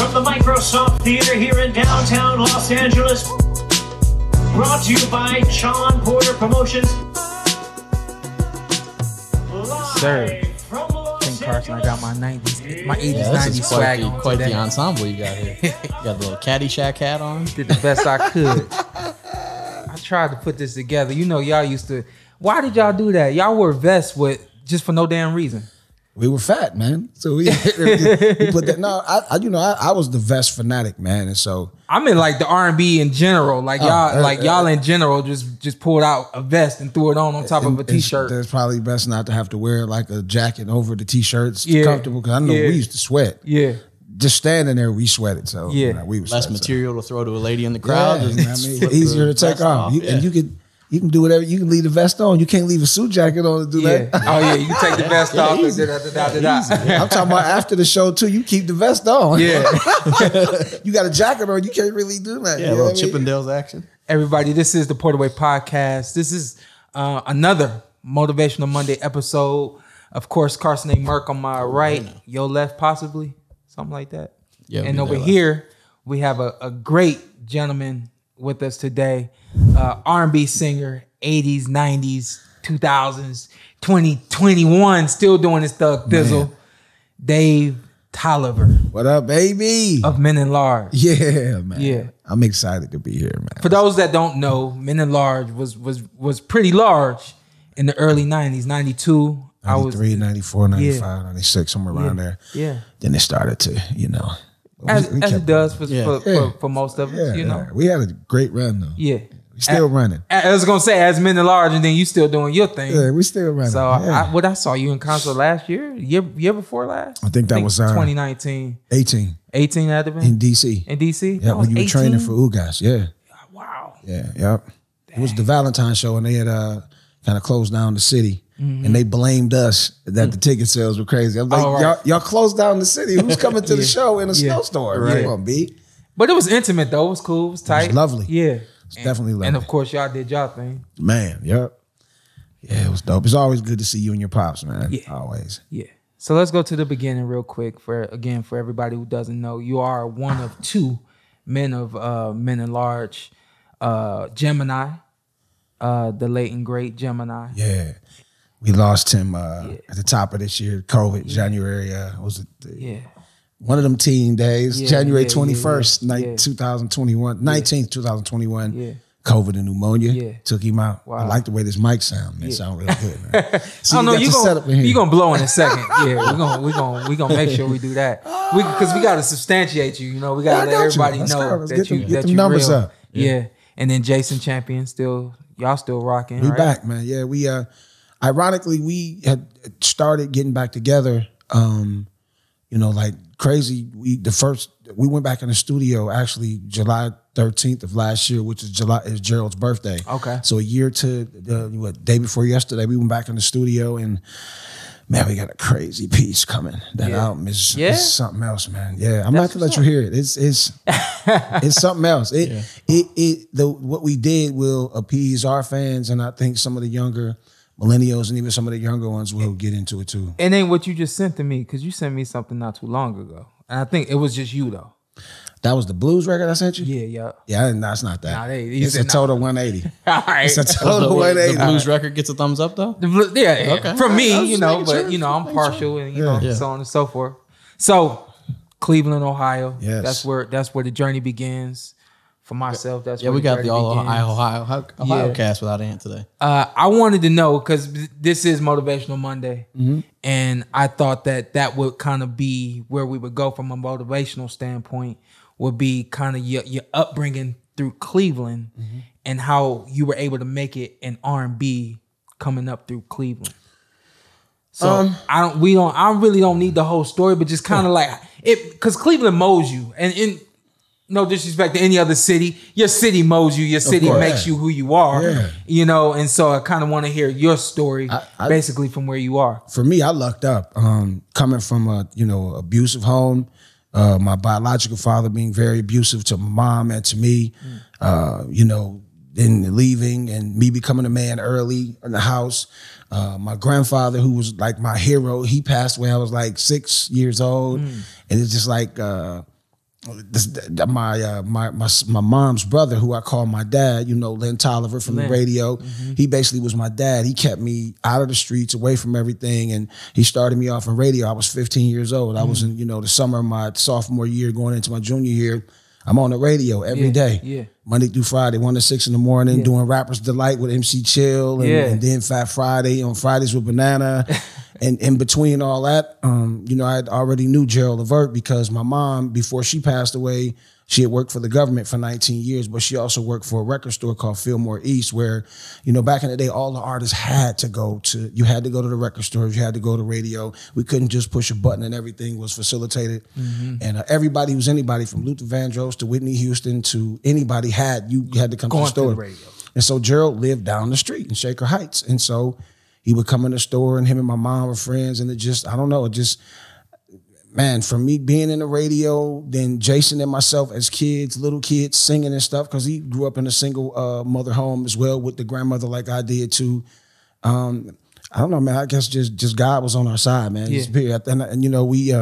From the Microsoft Theater here in downtown Los Angeles. Brought to you by Shawn Porter Promotions. Sir, King Carson, I got my 90s, my 80s, 90s swag on quite today. the ensemble you got here. You got the little Caddyshack hat on. Did the best I could. I tried to put this together. You know, y'all used to. Why did y'all do that? Y'all wore vests with just for no damn reason. We were fat, man. So we put that. No, I was the vest fanatic, man, and so I mean, like the R&B in general, like y'all in general just pulled out a vest and threw it on top of a t-shirt. It's probably best not to have to wear like a jacket over the t-shirt. It's comfortable because I know we used to sweat. Yeah. Just standing there, we sweated. So we was less material to throw to a lady in the crowd. I mean, easier to take off. And you can do whatever. You can leave the vest on. You can't leave a suit jacket on to do that. Oh yeah, you can take the vest off. I'm talking about after the show too. You keep the vest on. Yeah. You got a jacket on. You can't really do that. Yeah, a little Chippendales action. Everybody, this is the Porterway Podcast. This is another Motivational Monday episode. Of course, Carson and Merk on my right, your left, possibly something like that. Yeah. And over here, we have a great gentleman with us today. R&B singer, 80s, 90s, 2000s, 2021, still doing his thug thizzle. Dave Tolliver. What up, baby? Of Men and Large. Yeah, man. Yeah. I'm excited to be here, man. For those that don't know, Men and Large was pretty large in the early 90s, 92. 93, 94, 95, 96, somewhere around there. Yeah. Then it started to, As it does for most of us, you know. We had a great run, though. Yeah. We still running. I was going to say, as Men and Large, and then you still doing your thing. Yeah, we still running. So I saw you in concert last year before last? I think that was 2019. 18. 18 had to been? In D.C. In D.C.? Yeah, when you were training for Ugas, yeah. Wow. Yeah, yep. It was the Valentine show, and they had kind of closed down the city. Mm-hmm. And they blamed us that the ticket sales were crazy. I'm like, y'all closed down the city. Who's coming to the show in a snowstorm? Right. Come on, B. But it was intimate, though. It was cool. It was tight. It was lovely. Yeah. It's definitely lovely. And, of course, y'all did y'all thing. Man, yep. Yeah, it was dope. It's always good to see you and your pops, man. Yeah. Always. Yeah. So let's go to the beginning real quick. For everybody who doesn't know, you are one of two men of Men and Large. Gemini, the late and great Gemini. Yeah. We lost him at the top of this year, COVID, January. Was it one of them teen days, January 21st, 2021, 19th, 2021. Yeah. COVID and pneumonia took him out. Wow. I like the way this mic sounds. Man. It sounds real good, man. So I know you're gonna blow in a second. Yeah, we're gonna make sure we do that. Because we gotta substantiate you. You know, we gotta let everybody know that you numbers real. Up. Yeah. And then Jason Champion y'all still rocking. We right? back, man. Yeah, we ironically we had started getting back together. Like crazy. We went back in the studio actually July 13th of last year, which is Gerald's birthday. Okay. So a year to day before yesterday, we went back in the studio and man, we got a crazy piece coming. That album is something else, man. Yeah, I'm not gonna let you hear it. It's something else. What we did will appease our fans, and I think some of the younger millennials and even some of the younger ones will get into it too. It ain't what you just sent to me, because you sent me something not too long ago, and I think it was just you though. That was the blues record I sent you? Yeah. That's not that. It's a total 180. All right. It's a total 180. The blues record gets a thumbs up though? Okay. From me, I'm partial and so on and so forth. So Cleveland, Ohio. Yes. That's where the journey begins. For myself, that's where we got the all Ohio cast without Ant today. I wanted to know, because this is Motivational Monday, and I thought that would kind of be where we would go from a motivational standpoint, would be kind of your upbringing through Cleveland and how you were able to make it in R&B coming up through Cleveland. So I really don't need the whole story, but just kind of like it, because Cleveland molds you, and in no disrespect to any other city, your city molds you. Your city makes you who you are. Yeah. And so I kind of want to hear your story, basically from where you are. For me, I lucked up coming from a abusive home. My biological father being very abusive to my mom and to me. Then leaving and me becoming a man early in the house. My grandfather, who was like my hero, he passed away. I was like 6 years old, and it's just like. my mom's brother, who I call my dad, you know, Lynn Tolliver from the radio. He basically was my dad. He kept me out of the streets, away from everything, and he started me off in radio. I was 15 years old. I was in, you know, the summer of my sophomore year, going into my junior year. I'm on the radio every day, Monday through Friday, 1 to 6 in the morning, doing Rapper's Delight with MC Chill, and then Fat Friday on Fridays with Brenagh. And in between all that, you know, I already knew Gerald Levert because my mom, before she passed away, she had worked for the government for 19 years, but she also worked for a record store called Fillmore East, where, you know, back in the day, all the artists had to go to the record stores, you had to go to radio. We couldn't just push a button and everything was facilitated. And everybody was anybody from Luther Vandross to Whitney Houston to anybody you had to come to the store. The radio. And so Gerald lived down the street in Shaker Heights. And so he would come in the store and him and my mom were friends. And man, from me being in the radio, then Jason and myself as kids, little kids singing and stuff, because he grew up in a single mother home as well with the grandmother like I did too. I don't know, man. I guess just God was on our side, man. And you know, we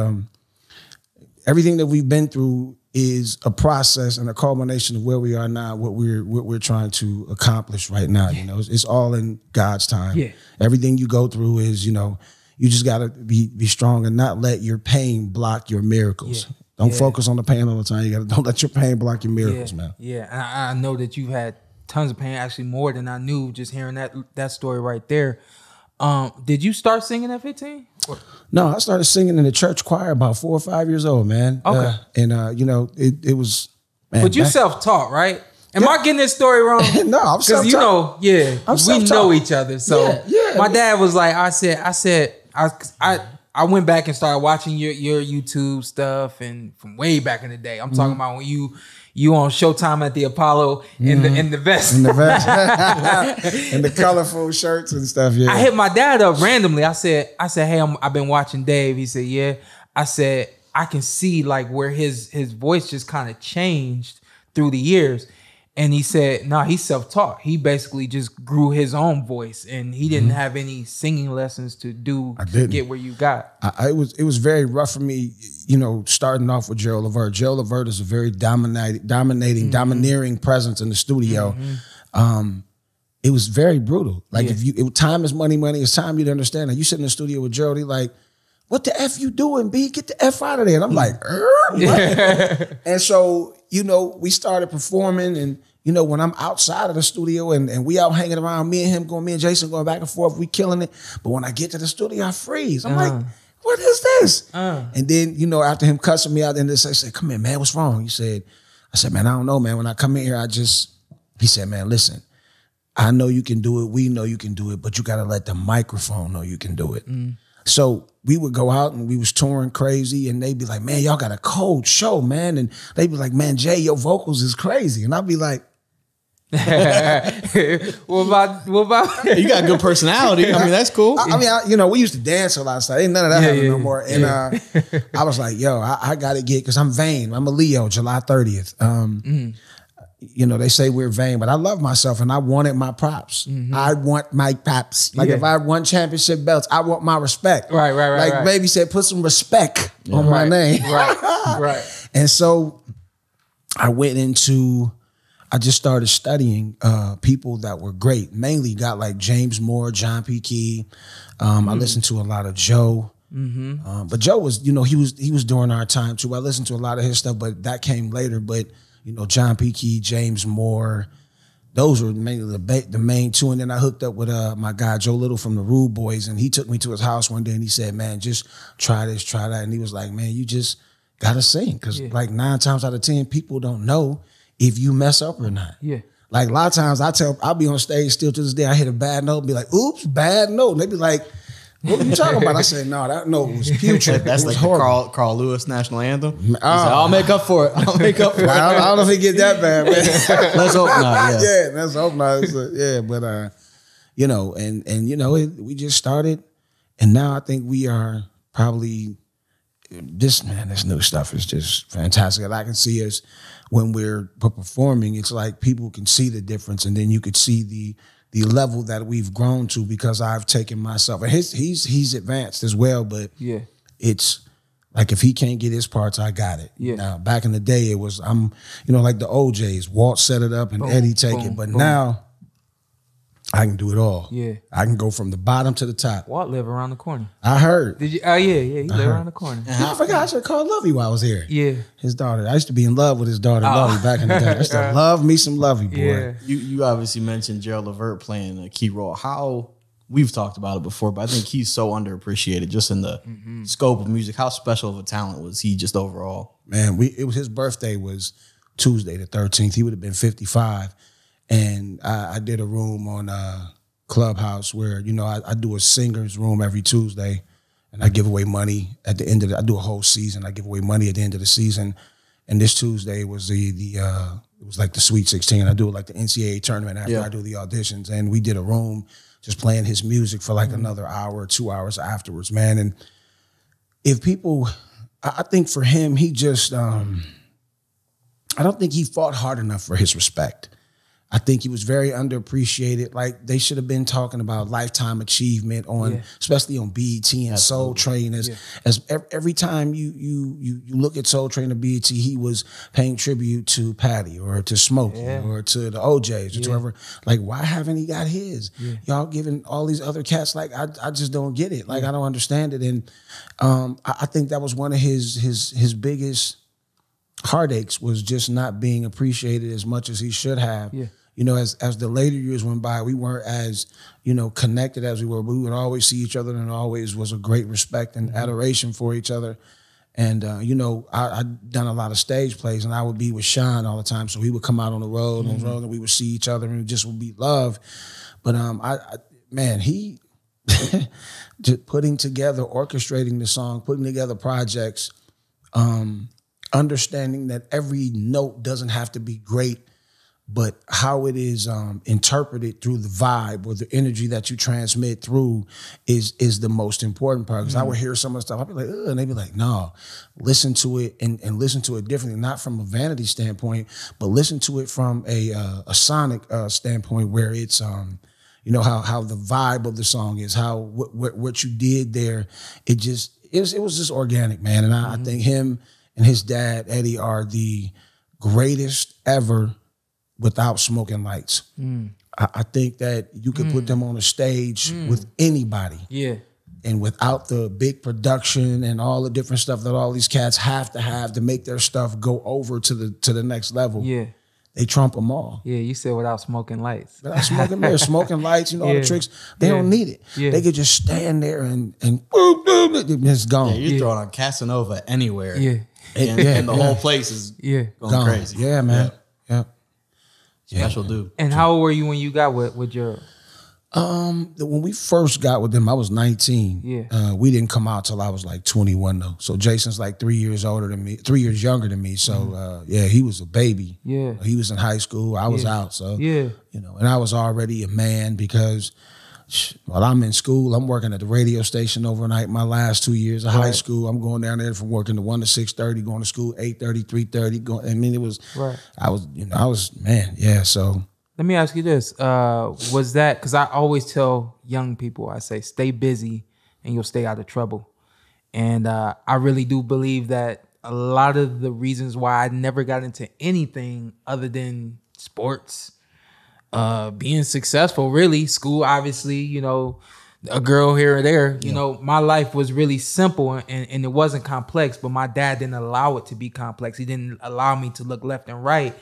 everything that we've been through is a process and a culmination of where we are now, what we're trying to accomplish right now. You know, it's all in God's time. Yeah. Everything you go through is, you know, you just gotta be strong and not let your pain block your miracles. Yeah. Don't focus on the pain all the time. Don't let your pain block your miracles, man. Yeah, and I know that you've had tons of pain, actually more than I knew. Just hearing that story right there. Did you start singing at 15? No, I started singing in the church choir about 4 or 5 years old, man. Okay. You know, it was. Man, but you self-taught, right? Am I getting this story wrong? No, I'm self-taught. Because you know, we know each other. So my dad was like, I went back and started watching your YouTube stuff, and from way back in the day. I'm talking about when you on Showtime at the Apollo in the vest. In the vest. And the colorful shirts and stuff, yeah. I hit my dad up randomly. I said, hey, I've been watching Dave. He said, yeah. I said, I can see like where his voice just kind of changed through the years. And he said, no, he's self-taught. He basically just grew his own voice, and he didn't have any singing lessons to get where you got. It was very rough for me, you know, starting off with Gerald Levert. Gerald Levert is a very domineering presence in the studio. It was very brutal. Like if time is money, it's time you to understand that. You sit in the studio with Gerald, he like, what the F you doing, B? Get the F out of there. And I'm like, And so, you know, we started performing, and, you know, when I'm outside of the studio and we out hanging around, me and Jason going back and forth, we killing it. But when I get to the studio, I freeze. I'm like, what is this? And then, you know, after him cussing me out, then I said, come here, man, what's wrong? I said, man, I don't know, man. When I come in here, he said, man, listen, I know you can do it. We know you can do it, but you got to let the microphone know you can do it. So we would go out and we was touring crazy, and they'd be like, man, y'all got a cold show, man. And they'd be like, man, Jay, your vocals is crazy. And I'd be like, what about you got a good personality. I mean, that's cool. I mean, you know, we used to dance a lot of stuff. Ain't none of that happening no more. And I was like, yo, I got to get, because I'm vain. I'm a Leo, July 30th. You know, they say we're vain, but I love myself and I wanted my props. I want my props. Like if I won championship belts, I want my respect. Right. Like baby said, put some respect on my name. Right. And so I just started studying people that were great. Mainly got like James Moore, John P. Key. I listened to a lot of Joe. But Joe was, you know, he was during our time too. I listened to a lot of his stuff, but that came later. But you know, John P. Key, James Moore, those were mainly the main two. And then I hooked up with my guy, Joe Little from the Rude Boys, and he took me to his house one day and he said, man, just try this, try that. And he was like, man, you just got to sing. Because like 9 times out of 10, people don't know if you mess up or not. Yeah. Like a lot of times I'll be on stage still to this day, I hit a bad note and be like, oops, bad note. And they be like, what are you talking about? I said, no, that note was putrid. That's like the Carl Lewis national anthem. Said, I'll make up for it. I don't know if he get that bad, man. Let's hope not. Yeah, let's hope not. But you know, and you know, we just started, and now I think we are probably this new stuff is just fantastic. And I can see us when we're performing. It's like people can see the difference, and then you could see the level that we've grown to because I've taken myself. And he's advanced as well, but it's Like if he can't get his parts, I got it. Yeah. Now back in the day, it was like the OJs. Walt set it up and Eddie take it. But now I can do it all. Yeah. I can go from the bottom to the top. Walt live around the corner. I heard. Did you? Oh yeah, he live around the corner. I forgot I should call Lovey while I was here. Yeah. His daughter. I used to be in love with his daughter, Lovey, back in the day. I used to love me some Lovey, boy. Yeah. You obviously mentioned Gerald Levert playing a key role. How we've talked about it before, but I think he's so underappreciated just in the scope of music. How special of a talent was he just overall? Man, it was his birthday was Tuesday the 13th. He would have been 55. And I did a room on Clubhouse where, I do a singer's room every Tuesday and I give away money at the end of I do a whole season. I give away money at the end of the season. And this Tuesday was it was like the Sweet 16. I do like the NCAA tournament after I do the auditions. And we did a room just playing his music for like another hour or 2 hours afterwards, man. And if people, I think for him, he just, I don't think he fought hard enough for his respect. I think he was very underappreciated. Like they should have been talking about lifetime achievement on, especially on BET and Soul Train. As every time you look at Soul Train or BET, he was paying tribute to Patty or to Smokey or to the OJs or to whoever. Like, why haven't he got his? Y'all giving all these other cats, like I just don't get it. Like I don't understand it. And I think that was one of his biggest heartaches, was just not being appreciated as much as he should have. Yeah. As the later years went by, we weren't as, connected as we were, but we would always see each other and always was a great respect and adoration for each other. And, I'd done a lot of stage plays and I would be with Shawn all the time. So he would come out on the road and we would see each other and it just would be love. But, he just putting together, orchestrating the song, putting together projects, understanding that every note doesn't have to be great, but how it is interpreted through the vibe or the energy that you transmit through is the most important part. Because I would hear some of the stuff, I'd be like, ugh, and they'd be like, no, listen to it and listen to it differently, not from a vanity standpoint, but listen to it from a sonic standpoint where it's, how the vibe of the song is, how what you did there, it was just organic, man. And I think him and his dad, Eddie, are the greatest ever without smoking lights. I think that you could put them on a stage with anybody. Yeah. And without the big production and all the different stuff that all these cats have to make their stuff go over to the next level. Yeah. They trump them all. Yeah, you said without smoking lights. Without smoking lights, all the tricks. They don't need it. Yeah. They could just stand there and it's gone. Yeah, you're throwing on Casanova anywhere. Yeah. And the whole place is going crazy. Yeah, man. Yeah. Special dude. And how old were you when you got with your? When we first got with them, I was 19. Yeah. We didn't come out till I was like 21 though. So Jason's like 3 years older than me, 3 years younger than me. So he was a baby. Yeah. He was in high school. I was out. So and I was already a man because while I'm in school, I'm working at the radio station overnight. My last 2 years of high school, I'm going down there from working to 1 to 6:30, going to school 8:30, 3:30. It was I was man, yeah. So let me ask you this: was that because I always tell young people, I say, stay busy and you'll stay out of trouble, and I really do believe that a lot of the reasons why I never got into anything other than sports. Being successful, really, school, obviously, a girl here or there, my life was really simple and it wasn't complex, but my dad didn't allow it to be complex. He didn't allow me to look left and right.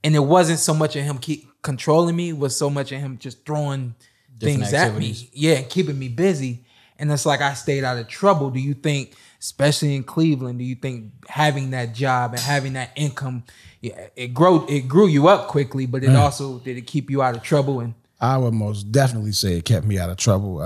And it wasn't so much of him keep controlling me, it was so much of him just throwing different things activities at me. Yeah, and keeping me busy. And it's like I stayed out of trouble. Do you think, especially in Cleveland, do you think having that job and having that income, it grew you up quickly, but it also did it keep you out of trouble? And I would most definitely say it kept me out of trouble.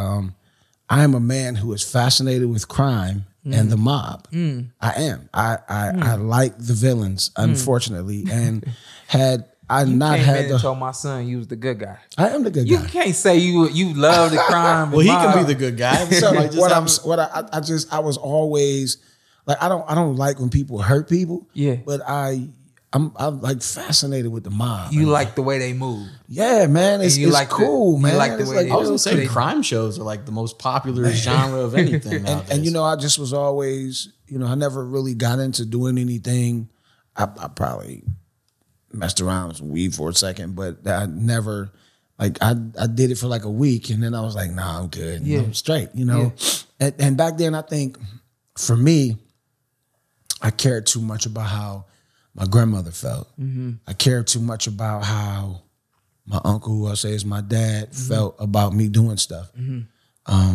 I am a man who is fascinated with crime and the mob. I am. I like the villains, unfortunately, and had I not had the. Told my son you was the good guy. I am the good guy. You can't say you love the crime. Well, he can be the good guy. So I was always like I don't like when people hurt people. Yeah. But I I'm like fascinated with the mob. You like the way they move. Yeah, man. It's like cool, man. like the It's way like, they I was gonna say They- crime shows are like the most popular genre of anything nowadays. and you know, I just was always, you know, I never really got into doing anything. I probably messed around with some weed for a second, but I never, like, I did it for like a week, and then I was like, nah, I'm good. Yeah. I'm straight, you know. And back then, I think for me, I cared too much about how my grandmother felt. I cared too much about how my uncle, who I say is my dad, felt about me doing stuff.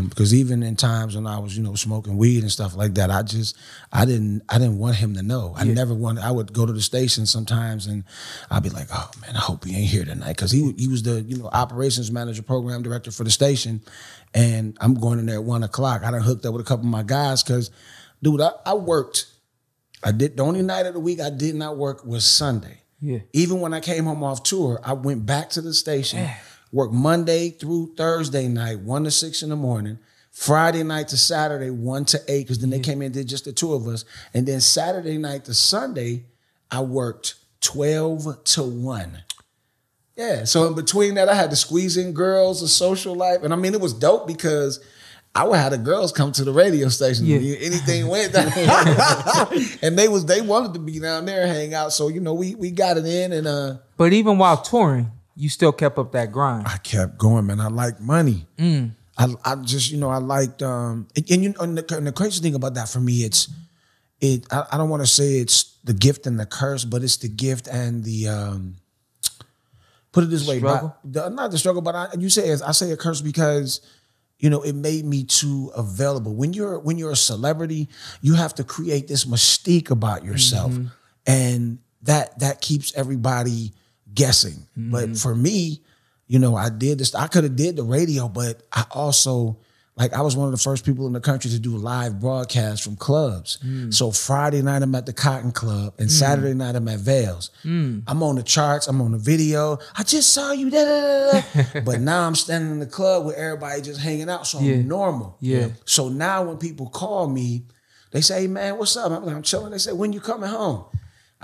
Because even in times when I was, you know, smoking weed and stuff like that, I didn't want him to know. I never wanted. I would go to the station sometimes and I'd be like, oh man, I hope he ain't here tonight, because he was the, you know, operations manager, program director for the station, and I'm going in there at 1 o'clock. I done hooked up with a couple of my guys because, dude, I worked. The only night of the week I did not work was Sunday. Yeah. Even when I came home off tour, I went back to the station, worked Monday through Thursday night, 1 to 6 in the morning, Friday night to Saturday, 1 to 8, because then they came in and did just the two of us. And then Saturday night to Sunday, I worked 12 to 1. Yeah, so in between that, I had to squeeze in girls, a social life. And I mean, it was dope because I would have the girls come to the radio station. Yeah. Anything went down. And they wanted to be down there and hang out. So, you know, we got it in. And But even while touring, you still kept up that grind. I kept going, man. I like money. I just, you know, I liked, and you know, and the crazy thing about that for me, I don't want to say it's the gift and the curse, but it's the gift and the, put it this way, Struggle? not the struggle, but I say a curse because, you know, it made me too available. When you're a celebrity, you have to create this mystique about yourself, and that keeps everybody guessing. But for me, you know, I did this. I could have did the radio, but I also, like, I was one of the first people in the country to do live broadcasts from clubs. So Friday night I'm at the Cotton Club, and Saturday night I'm at Vale's. I'm on the charts. I'm on the video. I just saw you. Da, da, da, da. But now I'm standing in the club with everybody just hanging out. So I'm normal. Yeah. So now when people call me, they say, hey, man, what's up? I'm like, I'm chilling. They say, when you coming home?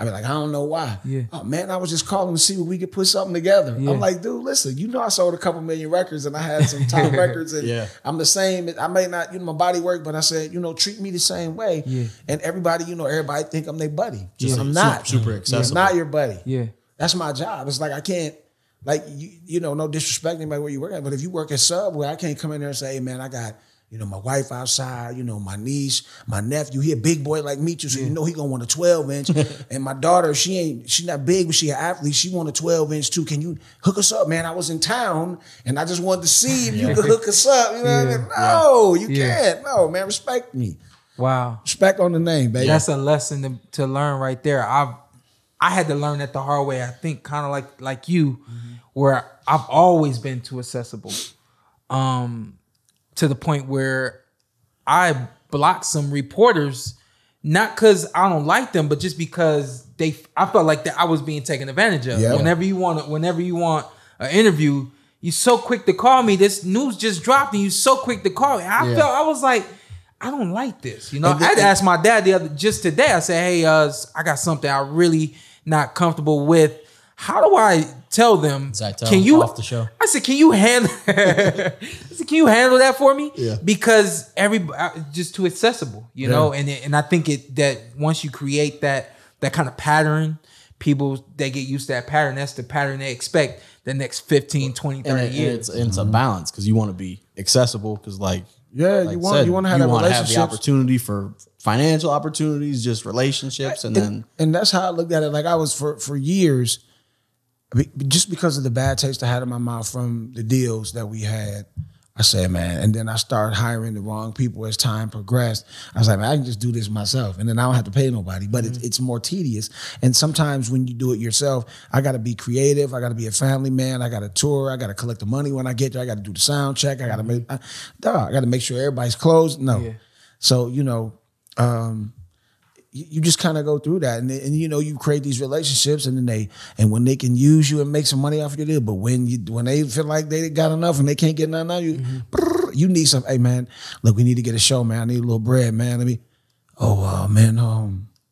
I be like, I don't know why. Yeah. Oh man, I was just calling to see if we could put something together. Yeah. I'm like, dude, listen, you know I sold a couple million records and I had some top records, and I'm the same. I may not, you know, my body work, but I said, you know, treat me the same way. Yeah. And everybody, you know, everybody think I'm their buddy. I'm super- not. super accessible. I'm not your buddy. Yeah. That's my job. It's like I can't, like, you know, no disrespect anybody where you work at, but if you work at Subway, I can't come in there and say, hey man, I got, you know, my wife outside, you know, my niece, my nephew, he a big boy like me too, so you know he gonna want a 12-inch. And my daughter, she not big, but she an athlete. She want a 12-inch too. Can you hook us up, man? I was in town and I just wanted to see if you could hook us up. You know what I mean? No, you can't. No, man, respect me. Wow. Respect on the name, baby. That's a lesson to learn right there. I had to learn that the hard way. I think kind of like you, where I've always been too accessible. To the point where I blocked some reporters, not because I don't like them, but just because I felt like that I was being taken advantage of. Yeah. Whenever you want an interview, you're so quick to call me. This news just dropped, and you're so quick to call me. I was like, I don't like this. You know, I had to ask my dad just today. I said, hey, I got something I really not comfortable with. How do I tell them? Can you off the show? I said, can you handle? Can you handle that for me? Yeah. Because everybody just too accessible, you know. And I think that once you create that kind of pattern, people they get used to that pattern. That's the pattern they expect the next 15, 20, 30 years. It's a balance because you want to be accessible because like you want to have that have the relationship. opportunity for financial opportunities, just relationships, and that's how I looked at it. Like I was for years. Just because of the bad taste I had in my mouth from the deals that we had, I said, man, and then I started hiring the wrong people as time progressed. I was like, man, I can just do this myself, and then I don't have to pay nobody, but it's more tedious. And sometimes when you do it yourself, I got to be creative. I got to be a family man. I got to tour. I got to collect the money when I get there. I got to do the sound check. I got to make sure everybody's closed. No. Yeah. So, you know, you just kind of go through that, and you know you create these relationships, and then when they can use you and make some money off your deal, but when they feel like they got enough and they can't get nothing out of you, you need some. Hey man, look, we need to get a show, man. I need a little bread, man.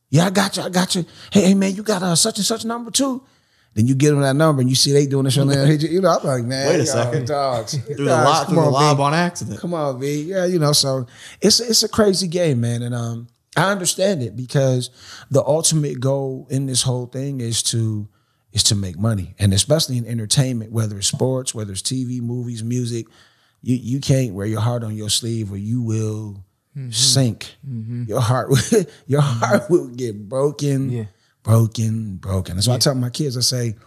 Yeah, I got you. Hey man, you got such and such number too. Then you get them that number and you see they doing this on there. You know, I'm like, man, wait a second, dogs. threw the lob on accident. Come on, B. Yeah, you know, so it's a crazy game, man, and I understand it because the ultimate goal in this whole thing is to make money, and especially in entertainment, whether it's sports, whether it's TV, movies, music, you can't wear your heart on your sleeve or you will sink. Your heart will get broken. Yeah. Broken. That's why I tell my kids, I say,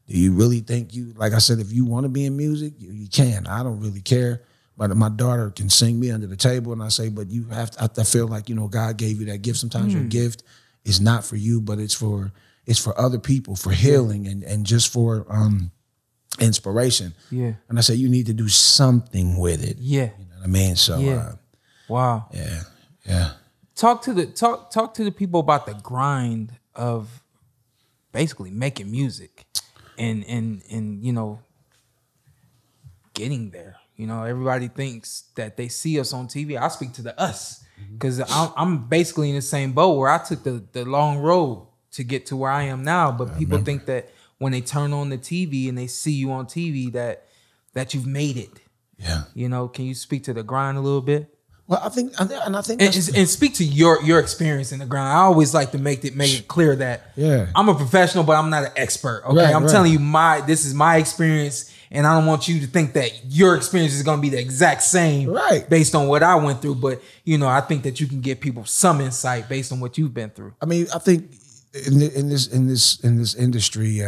do you really think like I said, if you want to be in music, you can. I don't really care. But my daughter can sing me under the table. And I say, but you have to, I feel like, you know, God gave you that gift. Sometimes your gift is not for you, but it's for other people, for healing and just for inspiration. Yeah. And I say, you need to do something with it. Yeah. You know what I mean? So, wow. Yeah. Yeah. Talk to the people about the grind of basically making music and you know, getting there. You know, everybody thinks that they see us on TV. I speak to the us because I'm basically in the same boat where I took the long road to get to where I am now. But people think that when they turn on the TV and they see you on TV that you've made it. Yeah. You know, can you speak to the grind a little bit? Well, I think and speak to your experience in the grind. I always like to make it clear that I'm a professional, but I'm not an expert. Okay, I'm telling you this is my experience, and I don't want you to think that your experience is going to be the exact same, based on what I went through. But you know, I think that you can give people some insight based on what you've been through. I mean, I think in this industry,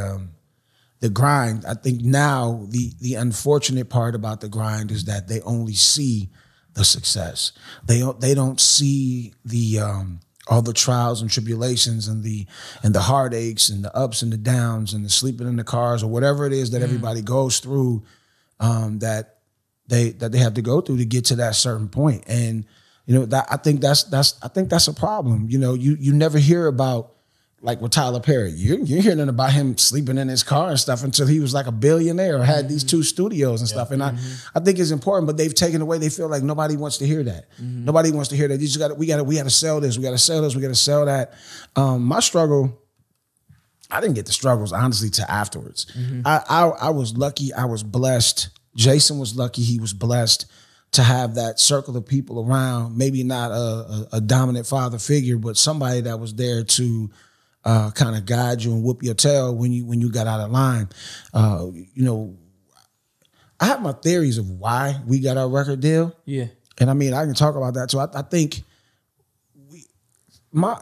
the grind. I think now the unfortunate part about the grind is that they only see the success. They don't see the all the trials and tribulations and the heartaches and the ups and the downs and the sleeping in the cars or whatever it is that everybody goes through, that they have to go through to get to that certain point. And you know, that I think that's a problem. You know, you never hear about, like with Tyler Perry, you're hearing about him sleeping in his car and stuff until he was like a billionaire or had these 2 studios and stuff. And I think it's important, but they've taken away. They feel like nobody wants to hear that. Nobody wants to hear that. You just we got to sell this. We got to sell this. We got to sell that. My struggle, I didn't get the struggles honestly till afterwards. I was lucky. I was blessed. Jason was lucky. He was blessed to have that circle of people around. Maybe not a dominant father figure, but somebody that was there to kind of guide you and whoop your tail when you got out of line. You know, I have my theories of why we got our record deal. Yeah. And I mean, I can talk about that too. I think my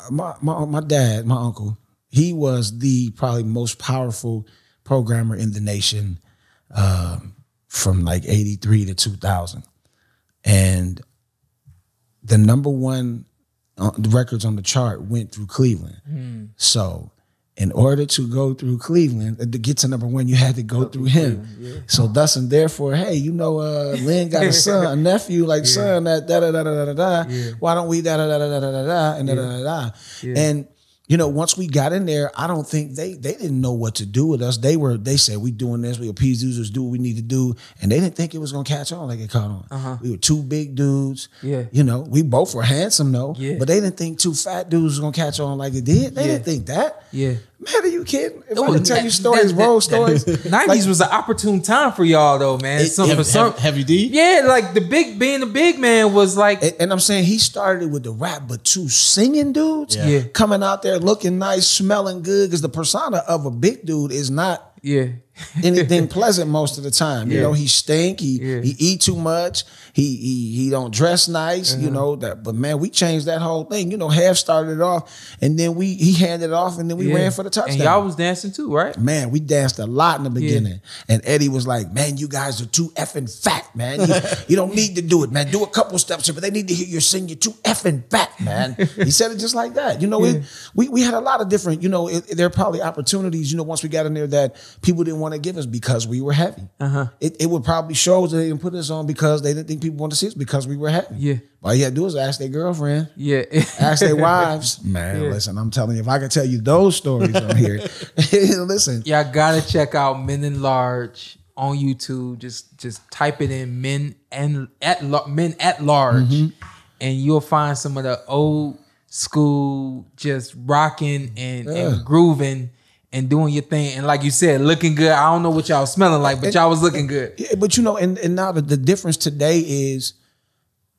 dad, my uncle, he was the probably most powerful programmer in the nation from like 83 to 2000. And the number one the records on the chart went through Cleveland. So in order to go through Cleveland, to get to number 1, you had to go through him. So thus and therefore, hey, you know, Lynn got a son, a nephew, like son, that da-da-da-da-da-da. Why don't we da-da-da-da-da-da and da-da-da-da. And you know, once we got in there, I don't think they didn't know what to do with us. They said, we doing this, we appease users, do what we need to do. And they didn't think it was gonna catch on like it caught on. We were 2 big dudes. Yeah. You know, we both were handsome though. Yeah. But they didn't think 2 fat dudes was gonna catch on like it did. They didn't think that. Yeah. Man, are you kidding? If I can tell you stories, roll stories. 90s was an opportune time for y'all though, man. Heavy D? Yeah, like being the big man was like. And I'm saying he started with the rap, but 2 singing dudes coming out there looking nice, smelling good, because the persona of a big dude is not anything pleasant most of the time. You know, he stink, he eat too much, he don't dress nice, you know, that. But man, we changed that whole thing. You know, Half started it off and then he handed it off and then we ran for the touchdown. And y'all was dancing too, right? Man, we danced a lot in the beginning. And Eddie was like, man, you guys are too effing fat, man. You don't need to do it, man. Do a couple steps here, but they need to hear you sing. You're too effing fat, man. He said it just like that. You know, we had a lot of different, you know, there are probably opportunities, you know, once we got in there that people didn't want to give us because we were heavy. It would probably show that they didn't put us on because they didn't think people wanted to see us because we were heavy. Yeah. All you had to do is ask their girlfriend. Yeah. Ask their wives. Man, listen, I'm telling you, if I could tell you those stories on here, listen. Y'all gotta check out Men in Large on YouTube. Just type it in Men at Large, and you'll find some of the old school, just rocking and grooving and doing your thing. And like you said, looking good. I don't know what y'all smelling like, but y'all was looking good. Yeah, but you know, and now the difference today is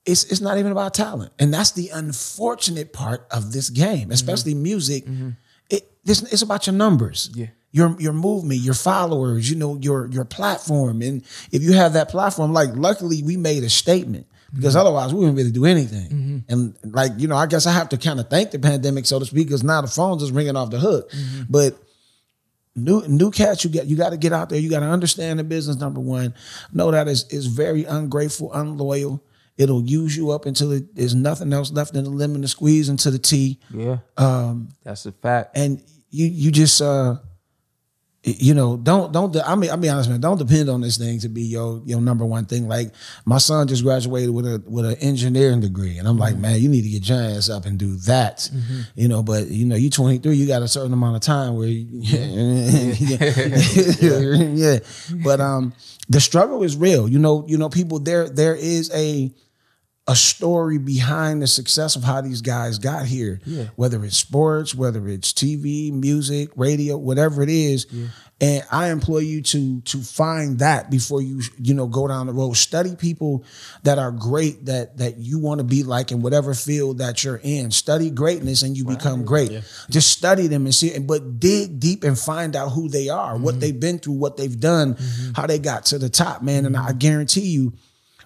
it's not even about talent. And that's the unfortunate part of this game, especially music. It's about your numbers. Yeah. Your movement, your followers, you know, your platform. And if you have that platform, like luckily we made a statement. Because otherwise we wouldn't really do anything. And like, you know, I guess I have to kind of thank the pandemic, so to speak, because now the phone's just ringing off the hook. But new cats, you got to get out there. You got to understand the business, number one. Know that is very ungrateful, unloyal. It'll use you up until there's nothing else left in the lemon to squeeze into the tea. Yeah, that's a fact. And you just... you know, don't. I mean, I'll be honest, man. Don't depend on this thing to be your number one thing. Like my son just graduated with an engineering degree, and I'm like, man, you need to get your ass up and do that. You know, but you know, you 23, you got a certain amount of time where, yeah. But the struggle is real. You know, people. There is a story behind the success of how these guys got here, whether it's sports, whether it's TV, music, radio, whatever it is. And I implore you to find that before you go down the road. Study people that are great, that you want to be like in whatever field that you're in. Study greatness and you become great. Just study them and see, but dig deep and find out who they are, what they've been through, what they've done, how they got to the top, man. And I guarantee you,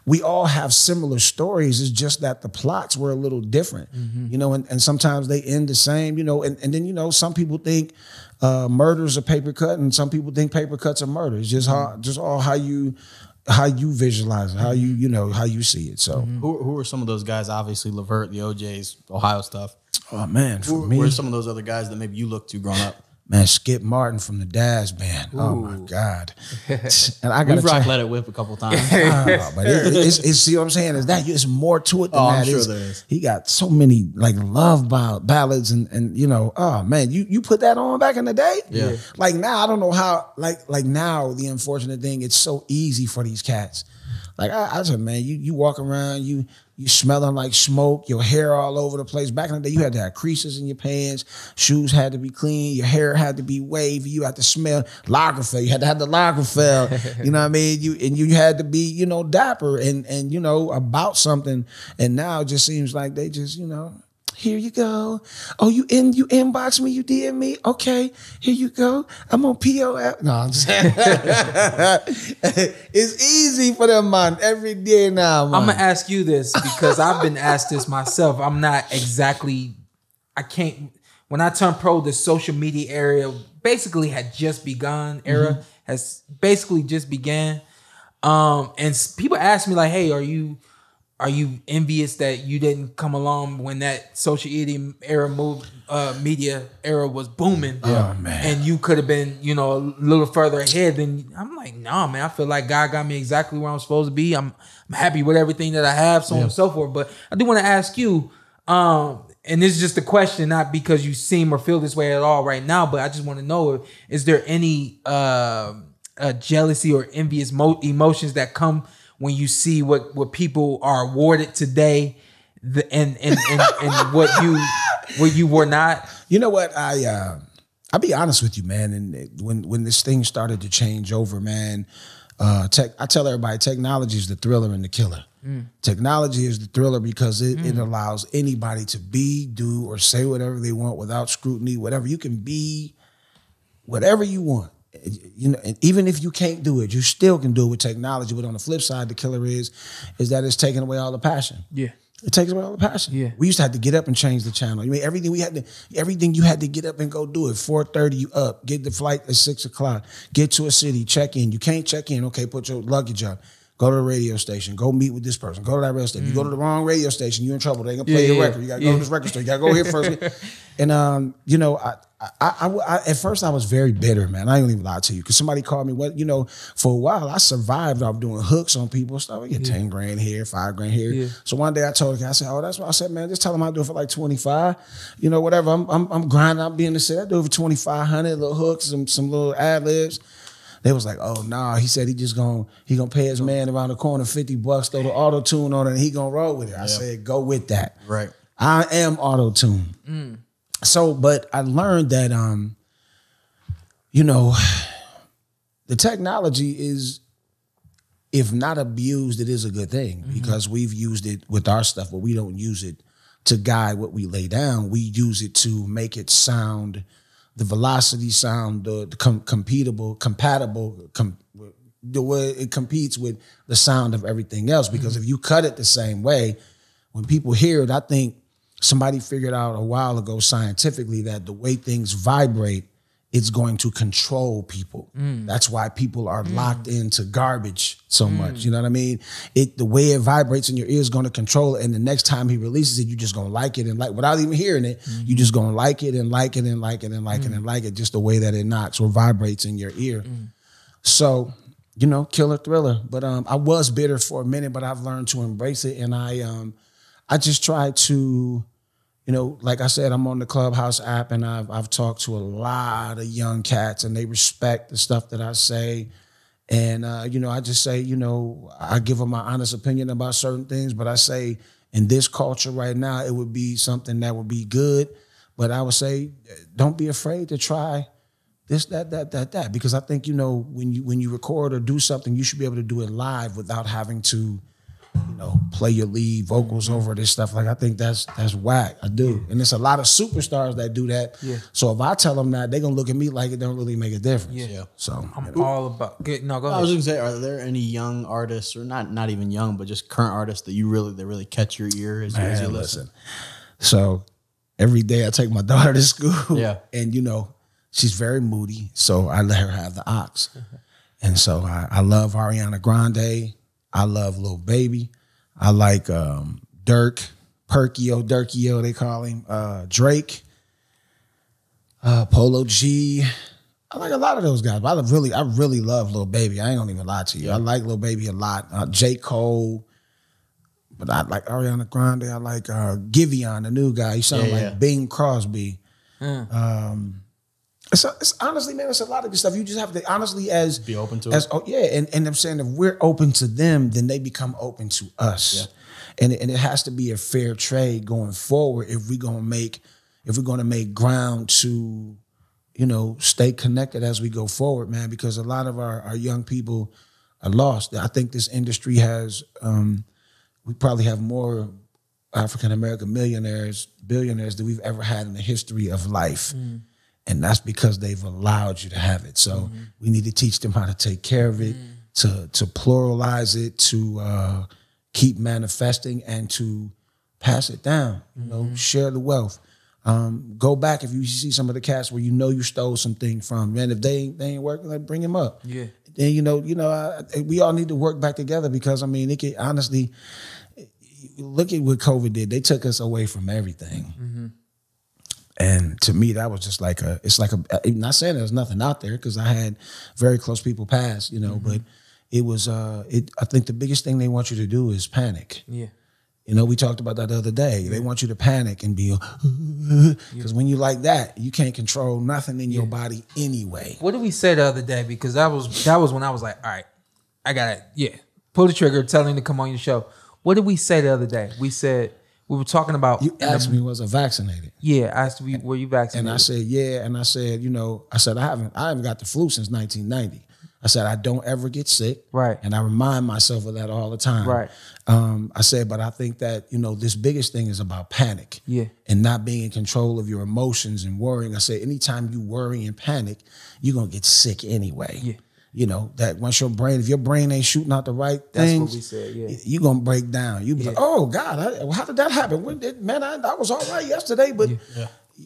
we all have similar stories. It's just that the plots were a little different, you know, and sometimes they end the same, you know, and then, you know, some people think murder's a paper cut and some people think paper cuts are murder. It's just how you visualize it, how you see it. So who are some of those guys? Obviously Levert, the OJs, Ohio stuff. Oh man, who are some of those other guys that maybe you look to growing up? Man, Skip Martin from the Daz Band. Ooh. Oh my God! And I got we've rock Let It Whip a couple times. But it's see what I'm saying is that it's more to it than that. I'm sure there is. He got so many like love ballads and you know, oh man, you put that on back in the day. Yeah. Like now, I don't know how. Like now, the unfortunate thing, it's so easy for these cats. Like I said, man, you walk around, you smelling like smoke, your hair all over the place. Back in the day, you had to have creases in your pants, shoes had to be clean, your hair had to be wavy, you had to smell Lagerfeld, you had to have the Lagerfeld, you know what I mean? You had to be, you know, dapper and you know, about something. And now it just seems like they just, you know, here you go. Oh, you inbox me, you DM me. Okay, here you go. I'm on POF. No, I'm just it's easy for them, man. Every day now, man. I'm gonna ask you this because I've been asked this myself. I'm not exactly. I can't. When I turned pro, the social media era basically had just begun. Has basically just began. And people ask me like, "Hey, are you envious that you didn't come along when that social media era was booming? Oh man, and you could have been, you know, a little further ahead than." I'm like, nah, man. I feel like God got me exactly where I'm supposed to be. I'm happy with everything that I have, so on and so forth. But I do want to ask you, and this is just a question, not because you seem or feel this way at all right now, but I just want to know: is there any jealousy or envious emotions that come when you see what people are awarded today, and what you were not? You know what? I'll be honest with you, man. And when this thing started to change over, man, I tell everybody, technology is the thriller and the killer. Technology is the thriller because it allows anybody to be, do, or say whatever they want without scrutiny. Whatever you can be, whatever you want. You know, and even if you can't do it, you still can do it with technology. But on the flip side, the killer is that it's taking away all the passion. Yeah, it takes away all the passion. Yeah, we used to have to get up and change the channel. I mean, everything you had to get up and go do it. 4:30, you up, get the flight at 6 o'clock, get to a city, check in. You can't check in. Okay, put your luggage up. Go to the radio station. Go meet with this person. Go to that radio station. You go to the wrong radio station, you're in trouble. They ain't gonna play your record. You gotta go to this record store. You gotta go here first. And you know, I at first I was very bitter, man. I ain't gonna even lie to you, because somebody called me. What, you know, for a while I survived off doing hooks on people. Stuff. I get 10 grand here, 5 grand here. Yeah. So one day I told the guy, I said, "Oh, that's what I said, man. Just tell him I'll do it for like 25. You know, whatever. I'm grinding. I'm being the set. I do it for 2,500. Little hooks, some little ad libs." They was like, "Oh nah," he said he gonna pay his man around the corner $50, throw the auto tune on it, and he gonna roll with it. I said, "Go with that." Right. I am auto-tune. So, but I learned that, the technology is, if not abused, it is a good thing because we've used it with our stuff, but we don't use it to guide what we lay down. We use it to make it sound, the velocity sound, compatible, the way it competes with the sound of everything else. Because if you cut it the same way, when people hear it, I think somebody figured out a while ago scientifically that the way things vibrate, it's going to control people. That's why people are locked into garbage so much. You know what I mean? The way it vibrates in your ear is going to control it. And the next time he releases it, you're just going to like it and like, without even hearing it, you just going to like it and like it and like it and like it and like it, just the way that it knocks or vibrates in your ear. So, killer thriller. But I was bitter for a minute, but I've learned to embrace it. And I just try to, like I said, I'm on the Clubhouse app and I've talked to a lot of young cats and they respect the stuff that I say. And, I just say, I give them my honest opinion about certain things, but I say in this culture right now, it would be something that would be good. But I would say, don't be afraid to try this, that, because I think, when you record or do something, you should be able to do it live without having to, play your lead vocals over this stuff. Like, I think that's whack. I do. And there's a lot of superstars that do that. Yeah. So if I tell them that, they're going to look at me like it don't really make a difference. Yeah. So I'm all about no, go ahead. I was going to say, are there any young artists, or not even young, but just current artists that really catch your ear as you listen? So every day I take my daughter to school. Yeah. And she's very moody. So I let her have the aux. And so I love Ariana Grande. I love Lil Baby. I like Dirk, Durkio, they call him. Drake, Polo G. I like a lot of those guys. But I really love Lil Baby. I ain't gonna even lie to you. I like Lil Baby a lot. J. Cole. But I like Ariana Grande. I like Giveon, the new guy. He sounds like Bing Crosby. It's honestly, man, it's a lot of good stuff. You just have to honestly be open to it. And I'm saying if we're open to them, then they become open to us. Yeah. And it has to be a fair trade going forward if we're gonna make ground to, stay connected as we go forward, man, because a lot of our young people are lost. I think this industry has we probably have more African American billionaires than we've ever had in the history of life. And that's because they've allowed you to have it. So we need to teach them how to take care of it, to pluralize it, to keep manifesting and to pass it down, share the wealth. Go back if you see some of the cats where you stole something from. Man, if they ain't working, like, bring them up. Yeah. Then, we all need to work back together because, it can honestly, look at what COVID did. They took us away from everything. And to me, that was just I'm not saying there's nothing out there because I had very close people pass, but it was, I think the biggest thing they want you to do is panic. Yeah. We talked about that the other day. Yeah. They want you to panic and be, because when you like that, you can't control nothing in your body anyway. What did we say the other day? Because that was when I was like, all right, I got to, pull the trigger, tell him to come on your show. What did we say the other day? We said, we were talking about. You asked me, was I vaccinated? Yeah, I asked you, were you vaccinated? And I said, yeah. And I said, I haven't got the flu since 1990. I said, I don't ever get sick. Right. And I remind myself of that all the time. Right. I said, but I think that, this biggest thing is about panic. Yeah. And not being in control of your emotions and worrying. I said, anytime you worry and panic, you're going to get sick anyway. Yeah. That once if your brain ain't shooting out the right things, that's what we said, you're going to break down. You be like, oh, God, how did that happen? I was all right yesterday, but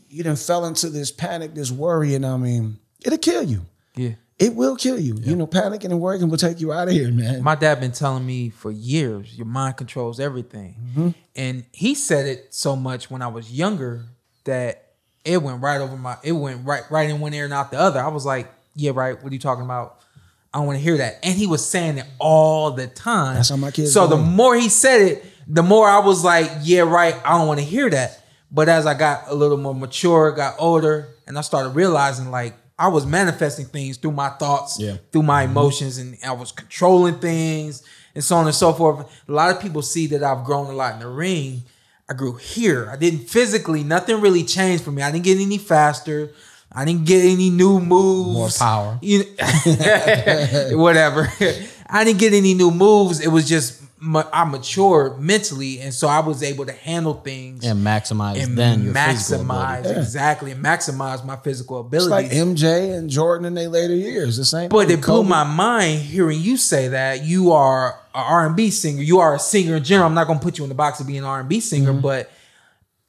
you done fell into this panic, this worry, and it'll kill you. Yeah. It will kill you. Yeah. Panicking and worrying will take you out of here, man. My dad been telling me for years, your mind controls everything. And he said it so much when I was younger that it went right in one ear and out the other. I was like, yeah, right, what are you talking about? I don't want to hear that. And he was saying it all the time. That's how my kids So the more he said it, the more I was like, yeah, right, I don't want to hear that. But as I got a little more mature, got older, and I started realizing like I was manifesting things through my thoughts, through my emotions, and I was controlling things and so on and so forth. A lot of people see that I've grown a lot in the ring. I grew here. I didn't physically, nothing really changed for me. I didn't get any faster. I didn't get any new moves. More power. Whatever. I didn't get any new moves. It was just I matured mentally, and so I was able to handle things and maximize your physical ability. Exactly, and maximize my physical ability. It's like MJ and Jordan in their later years, the same. But it blew my mind hearing you say that you are an R&B singer. You are a singer in general. I'm not gonna put you in the box of being an R&B singer, but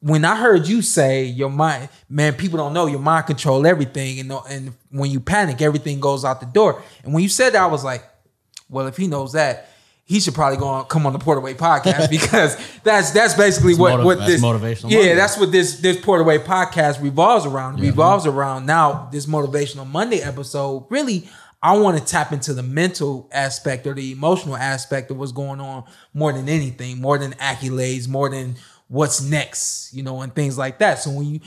when I heard you say your mind, man, people don't know your mind control everything, and when you panic, everything goes out the door. And when you said that, I was like, well, if he knows that, he should probably come on the Porterweight podcast, because that's basically what this motivational. Yeah, that's what this Porterweight podcast revolves around. It revolves around now this Motivational Monday episode. Really, I want to tap into the mental aspect or the emotional aspect of what's going on more than anything, more than accolades, more than what's next, and things like that. So when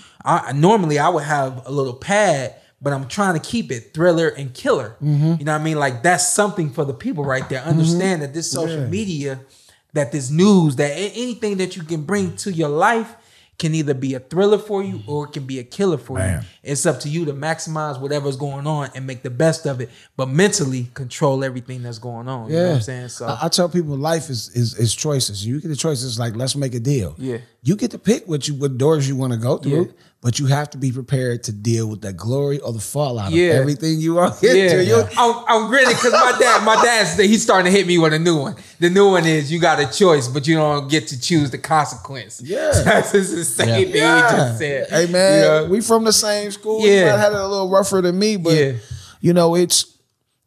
normally I would have a little pad, but I'm trying to keep it thriller and killer. You know what I mean? Like, that's something for the people right there. Understand that this social media, that this news, that anything that you can bring to your life can either be a thriller for you or it can be a killer for you. It's up to you to maximize whatever's going on and make the best of it, but mentally control everything that's going on. You know what I'm saying? So I tell people life is choices. You get the choices like, let's make a deal. Yeah. You get to pick what doors you want to go through, but you have to be prepared to deal with the glory or the fallout of everything you are into. I'm grinning because my dad's he's starting to hit me with a new one. The new one is you got a choice, but you don't get to choose the consequence. Yeah. That's the same thing he just said. Hey man, we from the same school. Yeah. You might have had it a little rougher than me, but it's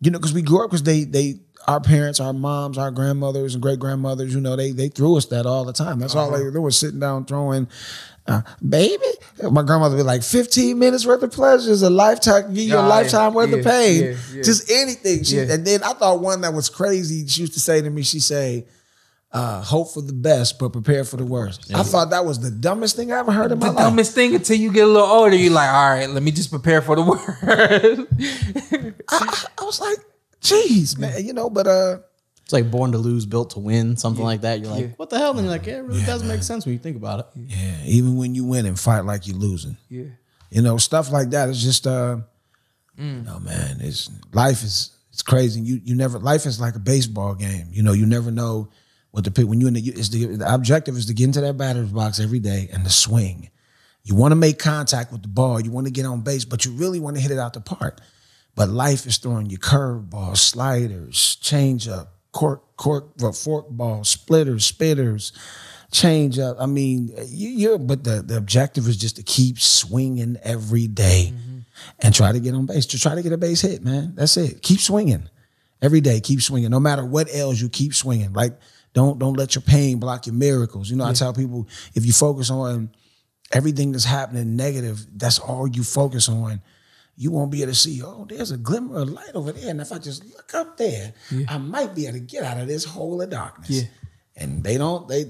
because we grew up, because they our parents, our moms, our grandmothers and great grandmothers, they threw us that all the time. That's all they were sitting down throwing. Baby, my grandmother would be like, 15 minutes worth of pleasure is a lifetime, give you a lifetime worth of pain. Just anything. And then I thought one that was crazy, she used to say to me, she say, hope for the best, but prepare for the worst. I thought that was the dumbest thing I ever heard in my life. The dumbest thing until you get a little older, you're like, all right, let me just prepare for the worst. I was like, geez, man, but it's like Born to Lose, Built to Win, something like that. You're like, what the hell? And you're like, it really does make sense when you think about it. Yeah, even when you win and fight like you're losing. Yeah. Stuff like that. It's just, man, life is crazy. You never, life is like a baseball game. You never know what to pick. When you're the objective is to get into that batter's box every day and to swing. You want to make contact with the ball. You want to get on base, but you really want to hit it out the park. But life is throwing you curveballs, sliders, changeup, fork ball, splitters, spitters, change up. I mean, but the objective is just to keep swinging every day and try to get on base, to try to get a base hit, man. That's it. Keep swinging every day. Keep swinging. No matter what ails you, keep swinging. Like, don't let your pain block your miracles. I tell people, if you focus on everything that's happening negative, that's all you focus on, you won't be able to see, there's a glimmer of light over there. And if I just look up there, I might be able to get out of this hole of darkness. Yeah. And they don't, they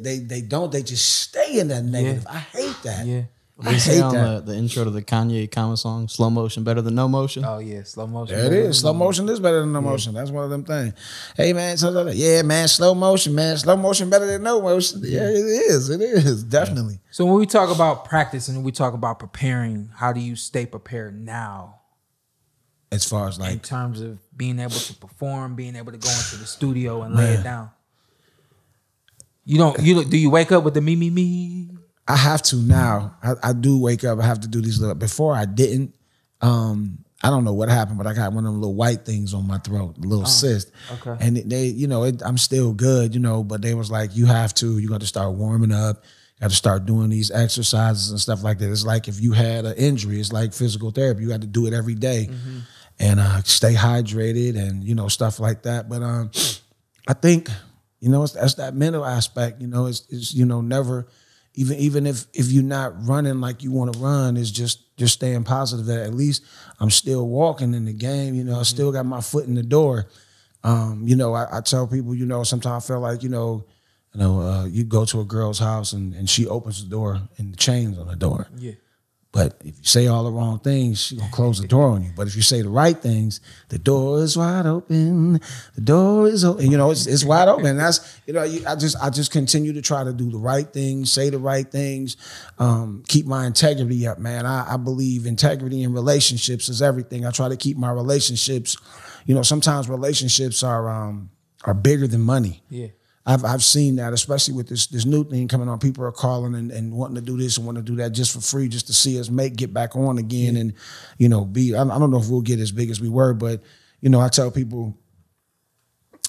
just stay in that negative. I hate that. Yeah. I hate that. The intro to the Kanye Common song, Slow Motion Better Than No Motion. Oh yeah, slow motion. There it is. Slow motion is better than no motion. That's one of them things. Hey man, man, slow motion, man. Slow motion better than no motion. Yeah, it is. It is, definitely. So when we talk about practice and we talk about preparing, how do you stay prepared now? As far as like in terms of being able to perform, being able to go into the studio and lay it down. Do you wake up with the me? I have to now. I do wake up. I have to do these little. Before I didn't. I don't know what happened, but I got one of them little white things on my throat, a little cyst. Okay. And they, I'm still good, but they was like, you have to. You got to start warming up. You got to start doing these exercises and stuff like that. It's like if you had an injury, it's like physical therapy. You got to do it every day and stay hydrated and stuff like that. But I think that's that mental aspect. It's never. Even if you're not running like you want to run, is just staying positive that at least I'm still walking in the game. I still got my foot in the door. I tell people, sometimes I feel like, you go to a girl's house and she opens the door and the chain's on the door. Yeah. But if you say all the wrong things, she's gonna close the door on you. But if you say the right things, the door is wide open. The door is open. You know, it's wide open. And that's, you know, I just continue to try to do the right things, say the right things, keep my integrity up, man. I believe integrity in relationships is everything. I try to keep my relationships. You know, sometimes relationships are bigger than money. Yeah. I've seen that, especially with this new thing coming on. People are calling and wanting to do this and wanting to do that just for free, just to see us get back on again, and you know, I don't know if we'll get as big as we were, but you know, I tell people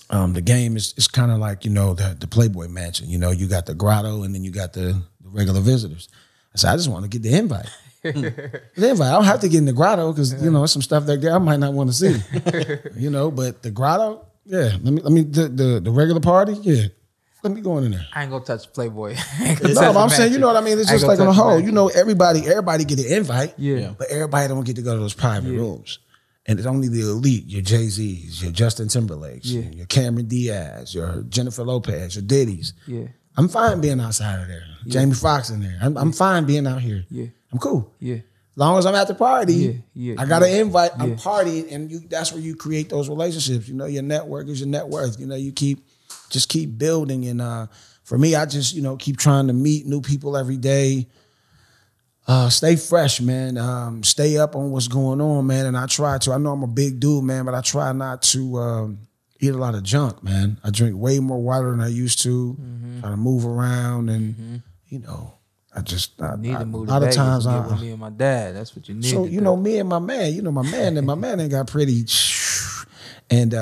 the game is kind of like, you know, the Playboy Mansion. You know, you got the grotto and then you got the regular visitors. I said, I just want to get the invite. The invite. I don't have to get in the grotto because you know, there's some stuff there I might not want to see. You know, but the grotto. Yeah, let me the regular party. Yeah, let me go in there. I ain't gonna touch Playboy. No, but I'm saying, you know what I mean. It's just like on the whole, you know, everybody get an invite. Yeah, but everybody don't get to go to those private rooms, and it's only the elite. Your Jay-Z's, your Justin Timberlakes, your Cameron Diaz, your Jennifer Lopez, your Diddy's. Yeah, I'm fine being outside of there. Jamie Foxx in there. I'm fine being out here. Yeah, I'm cool. Yeah. As long as I'm at the party, I got an invite, I'm partying, and that's where you create those relationships. You know, your network is your net worth. You know, you keep building. And for me, I just, you know, keep trying to meet new people every day. Stay fresh, man. Stay up on what's going on, man. And I know I'm a big dude, man, but I try not to eat a lot of junk, man. I drink way more water than I used to. Try to move around and, you know, I need to move. A lot of times, with me and my dad. That's what you need. So you know, me and my man. You know, my man ain't got pretty. And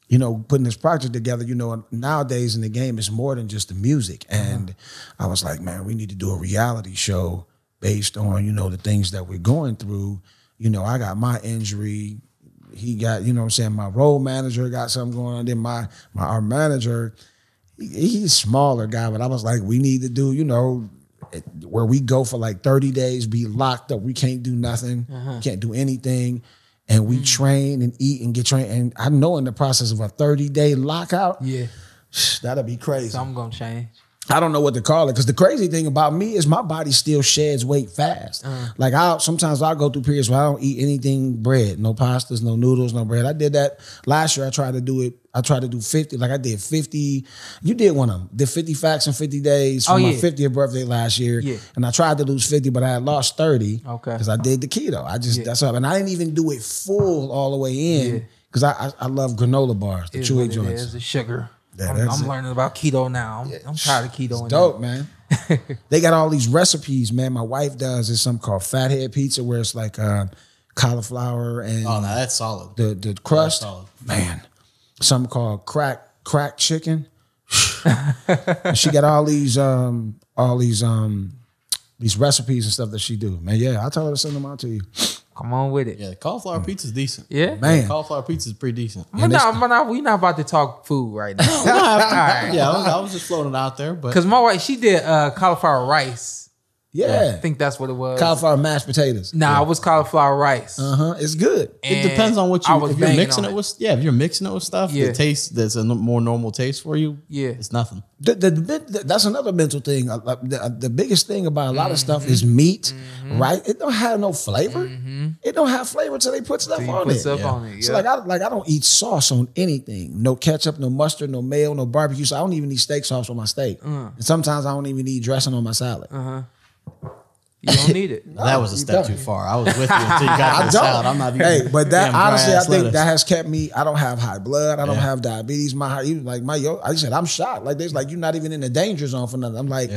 you know, putting this project together. You know, nowadays in the game, it's more than just the music. And I was like, man, we need to do a reality show based on, you know, the things that we're going through. You know, I got my injury. He got, you know what I'm saying, my role manager got something going on. Then our manager, he's a smaller guy, but I was like, we need to do, you know, where we go for like 30 days, be locked up. We can't do nothing. Can't do anything. And we train and eat and get trained. And I know in the process of a 30-day lockout, that'll be crazy. Something gonna change. I don't know what to call it, because the crazy thing about me is my body still sheds weight fast. Like sometimes I'll go through periods where I don't eat anything bread, no pastas, no noodles, no bread. I did that last year. I tried to do 50, like I did 50. You did one of them. Did 50 facts in 50 days for my 50th birthday last year. Yeah. And I tried to lose 50, but I had lost 30 because I did the keto. That's up. And I didn't even do it full all the way in because I love granola bars, the chewy joints. It's the sugar. I'm learning about keto now. I'm tired of keto. It's dope, man. They got all these recipes, man. My wife does. It's something called Fathead Pizza, where it's like cauliflower and no, that's solid. The crust, man. Something called crack chicken. She got all these recipes and stuff that she do, man. Yeah, I told her to send them out to you. Come on with it. Yeah, cauliflower pizza is decent. Yeah, man. Yeah, cauliflower pizza is pretty decent. We're not about to talk food right now. Right. Yeah, I was just floating out there, but because my wife, she did cauliflower rice. Yeah, I think that's what it was. Cauliflower mashed potatoes. Nah, it was cauliflower rice. It's good. It depends on what if you're mixing it with. Yeah, if you're mixing it with stuff, the taste that's a more normal taste for you. Yeah, it's nothing. That's another mental thing. The biggest thing about a lot of stuff is meat, right? It don't have no flavor. It don't have flavor until they put stuff on it. So like I don't eat sauce on anything. No ketchup, no mustard, no mayo, no barbecue. So I don't even eat steak sauce on my steak. And sometimes I don't even need dressing on my salad. You don't need it. No, that was a step too far. I was with you until you got to the salad. I'm not even. Hey, but that honestly, I think that has kept me. I don't have high blood. I don't have diabetes. I said I'm shocked. Like there's like you're not even in the danger zone for nothing. I'm like,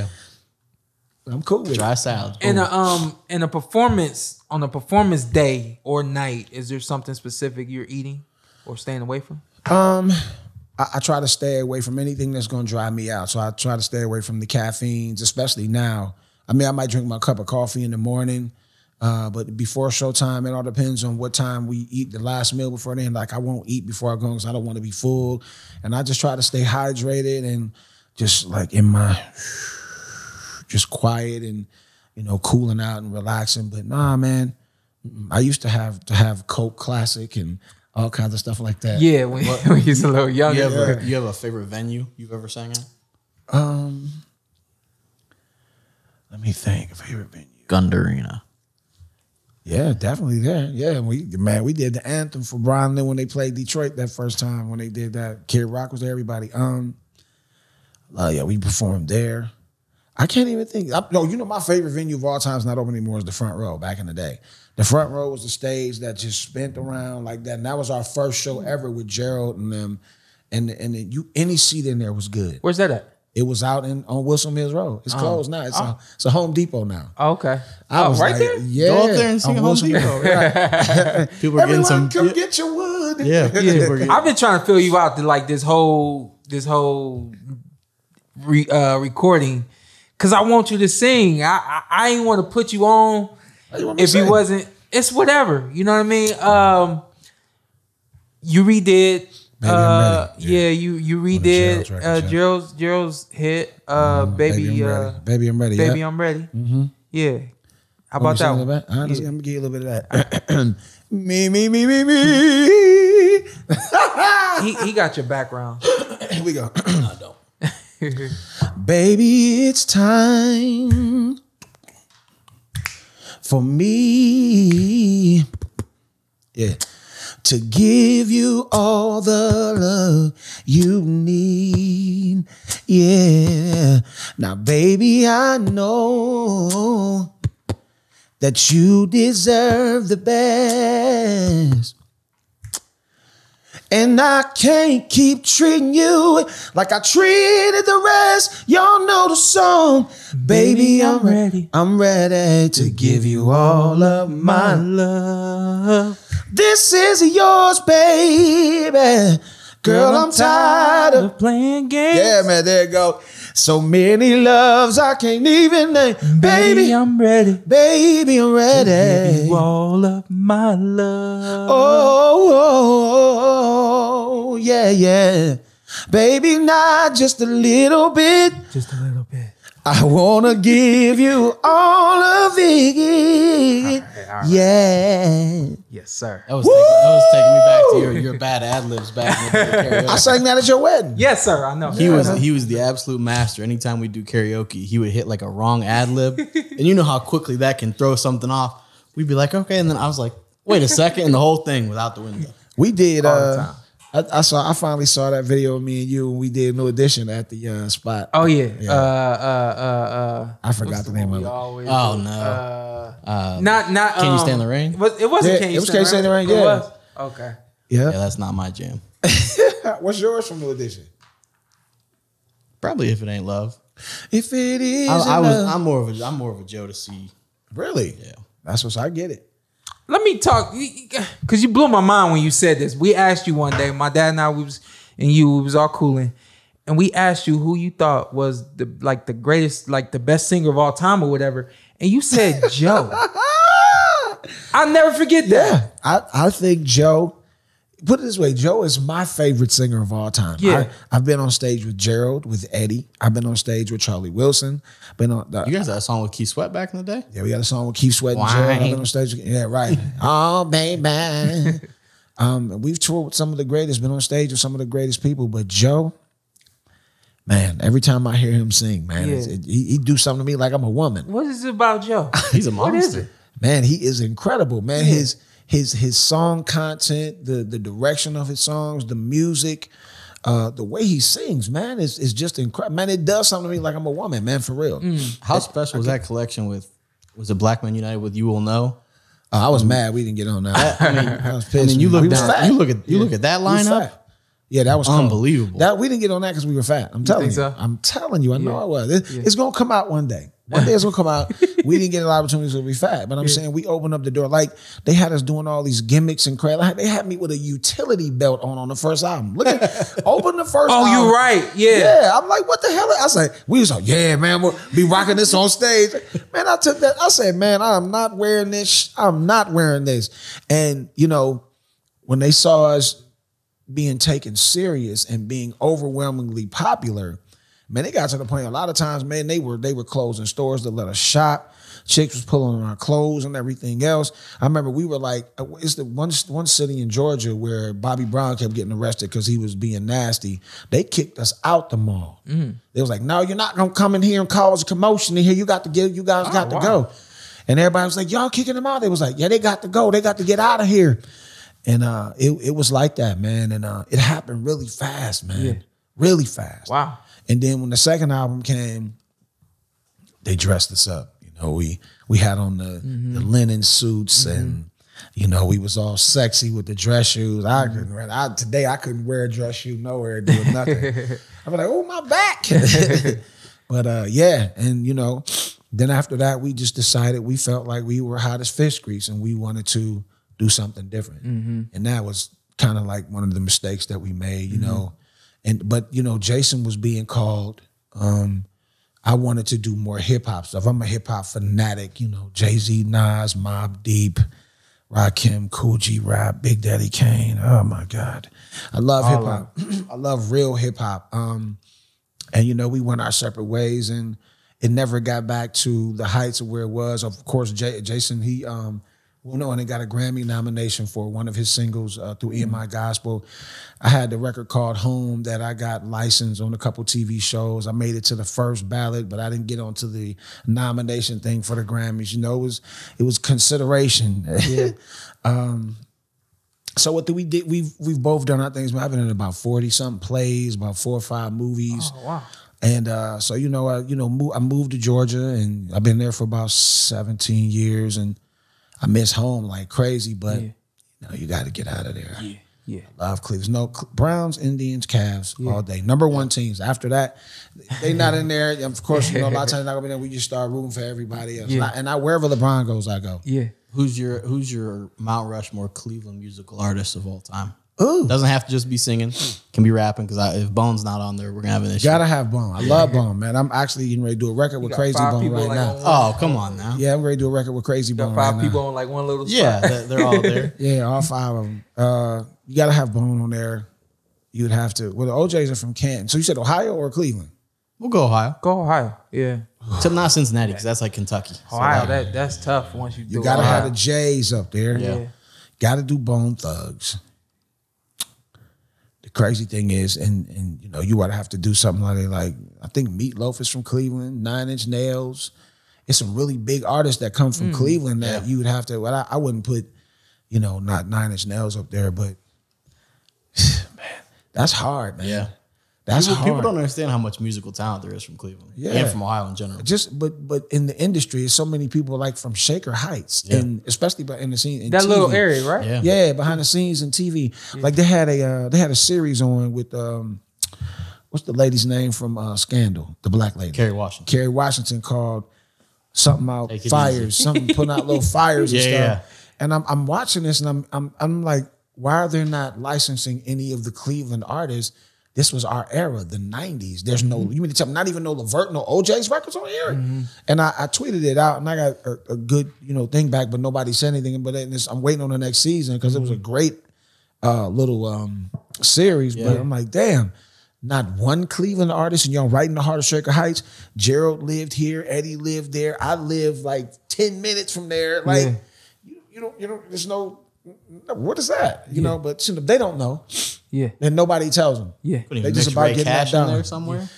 I'm cool with dry salad. In a performance on a performance day or night, is there something specific you're eating or staying away from? I try to stay away from anything that's going to dry me out. So I try to stay away from the caffeines, especially now. I mean, I might drink my cup of coffee in the morning, but before showtime, it all depends on what time we eat the last meal before then. Like, I won't eat before I go because I don't want to be full. And I just try to stay hydrated and just like just quiet and, you know, cooling out and relaxing. But nah, man, I used to have Coke Classic and all kinds of stuff like that. Yeah, when you was a little younger. You have a favorite venue you've ever sang at? Let me think. Favorite venue. Gund Arena. Yeah, definitely there. Yeah, we did the anthem for Brian Lee when they played Detroit that first time when they did that. Kid Rock was there, everybody. Yeah, we performed there. I can't even think. My favorite venue of all time is not open anymore is the Front Row back in the day. The Front Row was the stage that just spent around like that. And that was our first show ever with Gerald and them. And any seat in there was good. Where's that at? It was out on Wilson Mills Road. It's closed now. It's a Home Depot now. Oh, okay. I was right like, there? Yeah. Go up there and sing on Home Wilson Depot. Mills, right. People are getting some. Come get your wood. Yeah. I've been trying to fill you out to like this whole recording because I want you to sing. I ain't want to put you on if you wasn't. It's whatever. You know what I mean? You redid. You redid Gerald's hit. Baby, I'm ready. Baby, I'm ready. Mm-hmm. Yeah. How about that one? I'm gonna give you a little bit of that. me. He got your background. Here we go. I don't. Baby, it's time for me. Yeah. To give you all the love you need. Yeah. Now, baby, I know that you deserve the best. And I can't keep treating you like I treated the rest. Y'all know the song. Baby, I'm ready. I'm ready to give you all of my love. This is yours, baby. Girl, I'm tired of playing games. Yeah, man, there you go. So many loves I can't even name. Baby, I'm ready. Baby, I'm ready. To give you all of my love. Oh, yeah. Baby, not just a little bit. Just a little bit. I want to give you all of it. All right. Yeah. Yes, sir. That was taking me back to your bad ad-libs back in the karaoke. I sang that at your wedding. Yes, sir. I know. He was the absolute master. Anytime we do karaoke, he would hit like a wrong ad-lib. And you know how quickly that can throw something off. We'd be like, okay. And then I was like, wait a second. And the whole thing was out the window. We did. All the time. I finally saw that video of me and you, and we did New Edition at the spot. Oh yeah. I forgot the name of it. Oh no. Not. Can You Stand the Rain? It wasn't. Can You Stand the Rain? Yeah. It was. Okay. Yeah. That's not my jam. What's yours from New Edition? Probably If It Ain't Love. If it is, I'm more of a Jodeci. Really? Yeah. That's what I get it. Let me talk, because you blew my mind when you said this. We asked you one day, my dad and I, we was all cooling, and we asked you who you thought was the greatest, like the best singer of all time or whatever, and you said Joe. I'll never forget that. Yeah, I think Joe. Put it this way, Joe is my favorite singer of all time. Yeah. I've been on stage with Gerald, with Eddie. I've been on stage with Charlie Wilson. You guys had a song with Keith Sweat back in the day? Yeah, we got a song with Keith Sweat and Gerald. I've been on stage. Yeah, right. Oh, baby. We've toured with some of the greatest, been on stage with some of the greatest people, but Joe, man, every time I hear him sing, man, he do something to me like I'm a woman. What is it about Joe? He's a monster. What is it? Man, he is incredible, man. Yeah. His song content, the direction of his songs, the music, the way he sings, man, is just incredible. Man, it does something to me like I'm a woman, man, for real. How special was that collection with, was it Black Men United with You Will Know? I was mad we didn't get on that. I was pissed. I mean, you look We was down, fat. you look at that We was lineup. fat. Yeah, that was cold. Unbelievable. That we didn't get on that because we were fat. I'm telling you. think so? I'm telling you. I know it was. It's gonna come out one day. One day it's gonna come out. We didn't get an opportunity to be fat, but I'm saying we opened up the door. Like they had us doing all these gimmicks and crap. Like, they had me with a utility belt on the first album. Look at open the first. Oh, album. you're right. Yeah. Yeah, I'm like, what the hell? I say, we was like, yeah, man, we'll be rocking this on stage. Man, I took that. I said, man, I'm not wearing this. I'm not wearing this. And you know, when they saw us being taken serious and being overwhelmingly popular, man, it got to the point a lot of times, man, they were closing stores to let us shop. Chicks was pulling on our clothes and everything else. I remember we were like, it's the one city in Georgia where Bobby Brown kept getting arrested because he was being nasty. They kicked us out the mall. They was like, no, you're not gonna come in here and cause a commotion in here. You guys got to go. And everybody was like, y'all kicking them out. They was like, yeah, they got to go. They got to get out of here. And it was like that, man. And it happened really fast, man. Yeah. Really fast. Wow. And then when the second album came, they dressed us up. You know, we had on the linen suits and you know, we was all sexy with the dress shoes. I couldn't wear a dress shoe nowhere doing nothing. I'm like, oh, my back. But yeah, and you know, then after that, we just decided we felt like we were hot as fish grease and we wanted to do something different. And that was kind of like one of the mistakes that we made, you know. But you know, Jason was being called. I wanted to do more hip hop stuff. I'm a hip hop fanatic, you know, Jay-Z, Nas, Mobb Deep, Rakim, Cool G Rap, Big Daddy Kane. Oh my God. I love hip hop. I love real hip hop. And you know, we went our separate ways and it never got back to the heights of where it was. Of course, Jason, he and he got a Grammy nomination for one of his singles through EMI Gospel. I had the record called Home that I got licensed on a couple TV shows. I made it to the first ballot, but I didn't get onto the nomination thing for the Grammys. You know, it was consideration. Yeah. So what we did? We've both done our things. I've been in about 40-something plays, about 4 or 5 movies. Oh wow. And so I moved to Georgia, and I've been there for about 17 years, and I miss home like crazy, but you know, you got to get out of there. Yeah. I love Cleveland. No, Browns, Indians, Cavs all day. Number 1 teams. After that, they not in there. Of course, you know, a lot of times not gonna be there. We just start rooting for everybody else. And I wherever LeBron goes, I go. Yeah. Who's your Mount Rushmore Cleveland musical artist of all time? Ooh. Doesn't have to just be singing. Can be rapping, because if Bone's not on there, we're gonna have an issue. Gotta have Bone. I love Bone, man. I'm actually getting ready to do a record with Crazy Bone right now. Oh, come on now. Yeah, I'm ready to do a record with Crazy Bone right now. 5 people on like one little spot. Yeah, they're all there. Yeah, all 5 of them. You gotta have Bone on there. You would have to. Well, the OJs are from Canton. So you said Ohio or Cleveland? We'll go Ohio. Go Ohio. Yeah. Except not Cincinnati, because that's like Kentucky. Ohio, that's tough once you do You gotta Ohio. have the J's up there. Yeah. Gotta do Bone Thugs. The crazy thing is, and you know, you would have to do something like I think Meatloaf is from Cleveland, 9 Inch Nails. It's some really big artists that come from Cleveland that you would have to. Well, I wouldn't put, you know, not 9 Inch Nails up there, but man, that's hard, man. Yeah. That's hard. People don't understand how much musical talent there is from Cleveland and from Ohio in general. But in the industry, there's so many people like from Shaker Heights, and especially in the scene in that TV. Little area, right? Yeah, behind the scenes in TV. Like they had a series on with what's the lady's name from Scandal, the black lady, Kerry Washington. Kerry Washington, called something out fires, something putting out little fires and stuff. Yeah. And I'm watching this and I'm like, why are they not licensing any of the Cleveland artists? This was our era, the 90s. There's no, you mean to tell me, not even no Levert, no OJ's records on here? And I tweeted it out and I got a good, you know, thing back, but nobody said anything. But I'm waiting on the next season because it was a great little series. But I'm like, damn, not one Cleveland artist, and y'all right in the heart of Shaker Heights. Gerald lived here, Eddie lived there. I live like 10 minutes from there. Like, you know, there's no, what is that? You know, but they don't know. Yeah. And nobody tells them. Yeah. They just about getting that done. In there somewhere?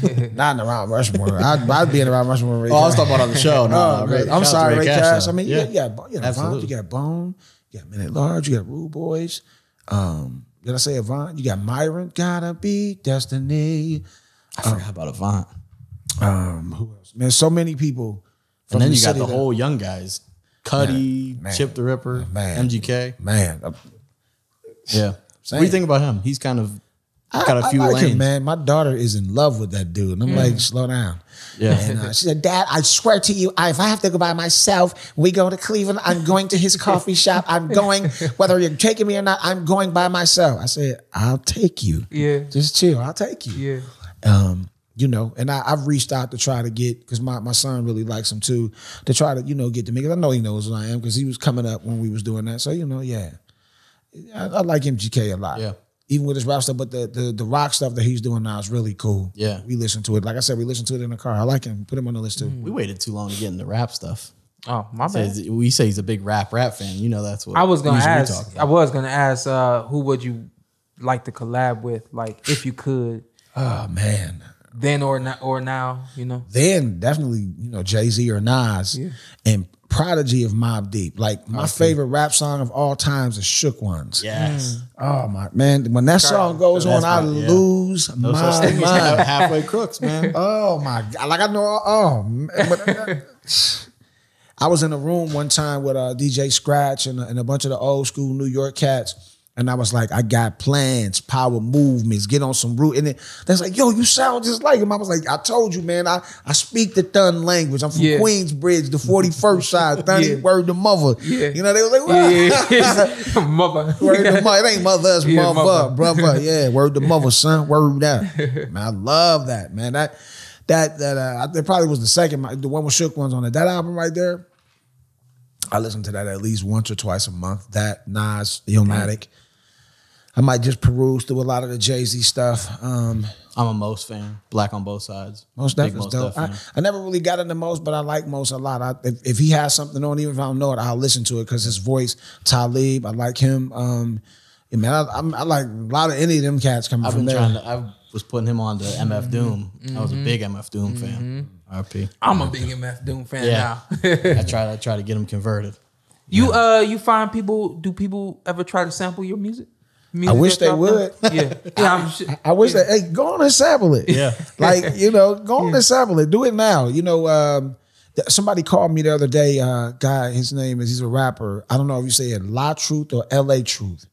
Not in the Mount Rushmore. I'd be in the Mount Rushmore. I was talking about on the show. No, I'm sorry, Ray Cash. I mean, you got Absolutely. Vaughn, you got Bone, you got Men at Large, you got Rude Boys. Did I say Avant? You got Myron, Gotta Be Destiny. I forgot about Avant. Who else? Man, so many people. And then you got the whole young guys. Cuddy, Chip the Ripper, MGK. Man. Yeah. What do you think about him? He's kind of got a few like lanes. Him, man. My daughter is in love with that dude. And I'm like, slow down. Yeah. And she said, Dad, I swear to you, if I have to go by myself, we go to Cleveland, I'm going to his coffee shop. I'm going, whether you're taking me or not, I'm going by myself. I said, I'll take you. Yeah. Just chill. I'll take you. Yeah. You know, and I've reached out to try to get, because my son really likes him too, to try to, you know, get to me. Because I know he knows who I am, because he was coming up when we was doing that. So, you know, I like MGK a lot. Yeah. Even with his rap stuff, but the rock stuff that he's doing now is really cool. Yeah. We listen to it. Like I said, we listen to it in the car. I like him. Put him on the list too. We waited too long to get into rap stuff. Oh, my bad. We say he's a big rap fan. You know that's what I was gonna ask. Who would you like to collab with? Like, if you could. Oh man. Then or now, you know. Then definitely, you know, Jay-Z or Nas, and prodigy of Mobb Deep. Like my favorite rap song of all times is Shook Ones. Yes. Oh my man, when that song goes on, I lose my mind. Halfway crooks, man. Oh my God. Like I know, I was in a room one time with DJ Scratch and a bunch of the old school New York cats. And I was like, I got plans, power movements, get on some root. And that's like, yo, you sound just like him. I was like, I told you, man, I speak the Thun language. I'm from Queensbridge, the 41st side. Thun, word to mother. Yeah. You know, they was like, what? Mother. Word to mother. It ain't mother, it's mother, brother. Yeah, word to mother, son. Word that. Man, I love that, man. That probably was the second, the one with Shook Ones on it. That album right there, I listen to that at least once or twice a month. That, Nas, Illmatic. I might just peruse through a lot of the Jay-Z stuff. I'm a Most fan. Black on Both Sides. Most definitely dope. I never really got into Most, but I like Most a lot. If he has something on, even if I don't know it, I'll listen to it because his voice, Talib, I like him. Yeah, man, I like a lot of any of them cats coming from there. I was putting him on the MF Doom. I was a big MF Doom fan. RP. I'm a big MF Doom fan now. I try to get him converted. You find people? Do people ever try to sample your music? I wish they would. I wish that. Hey, go on and sample it. Yeah, like go on and sample it. Do it now. Somebody called me the other day. Guy, his name is. He's a rapper. I don't know if you say it La Truth or L.A. Truth.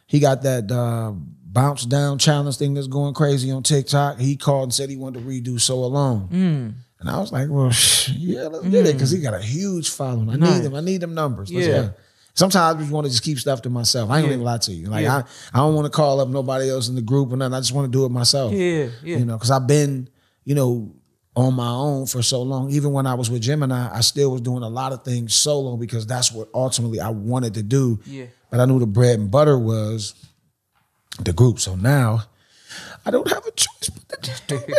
He got that bounce down challenge thing that's going crazy on TikTok. He called and said he wanted to redo So Alone. And I was like, well, yeah, let's get it because he got a huge following. I need him. I need them numbers. Sometimes I just want to just keep stuff to myself. I ain't gonna even lie to you. Like I don't want to call up nobody else in the group or nothing. I just want to do it myself. Because I've been, on my own for so long. Even when I was with Gemini, I still was doing a lot of things solo because that's what ultimately I wanted to do. But I knew the bread and butter was the group. So now I don't have a choice but to just do it.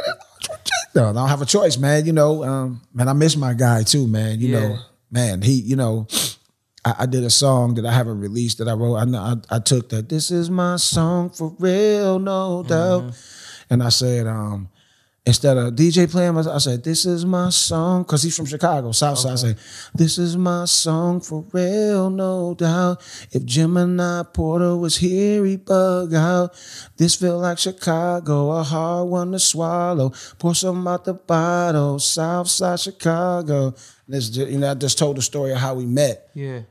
No, I don't have a choice, man. Man, I miss my guy too, man. Man, he, I did a song that I haven't released that I wrote. I took that, this is my song for real, no doubt. And I said, instead of DJ playing, I said, this is my song, because he's from Chicago, Southside. I said, this is my song for real, no doubt. If Gemini Porter was here, he'd bug out. This feel like Chicago, a hard one to swallow. Pour some out the bottle, Southside Chicago. This, I just told the story of how we met. And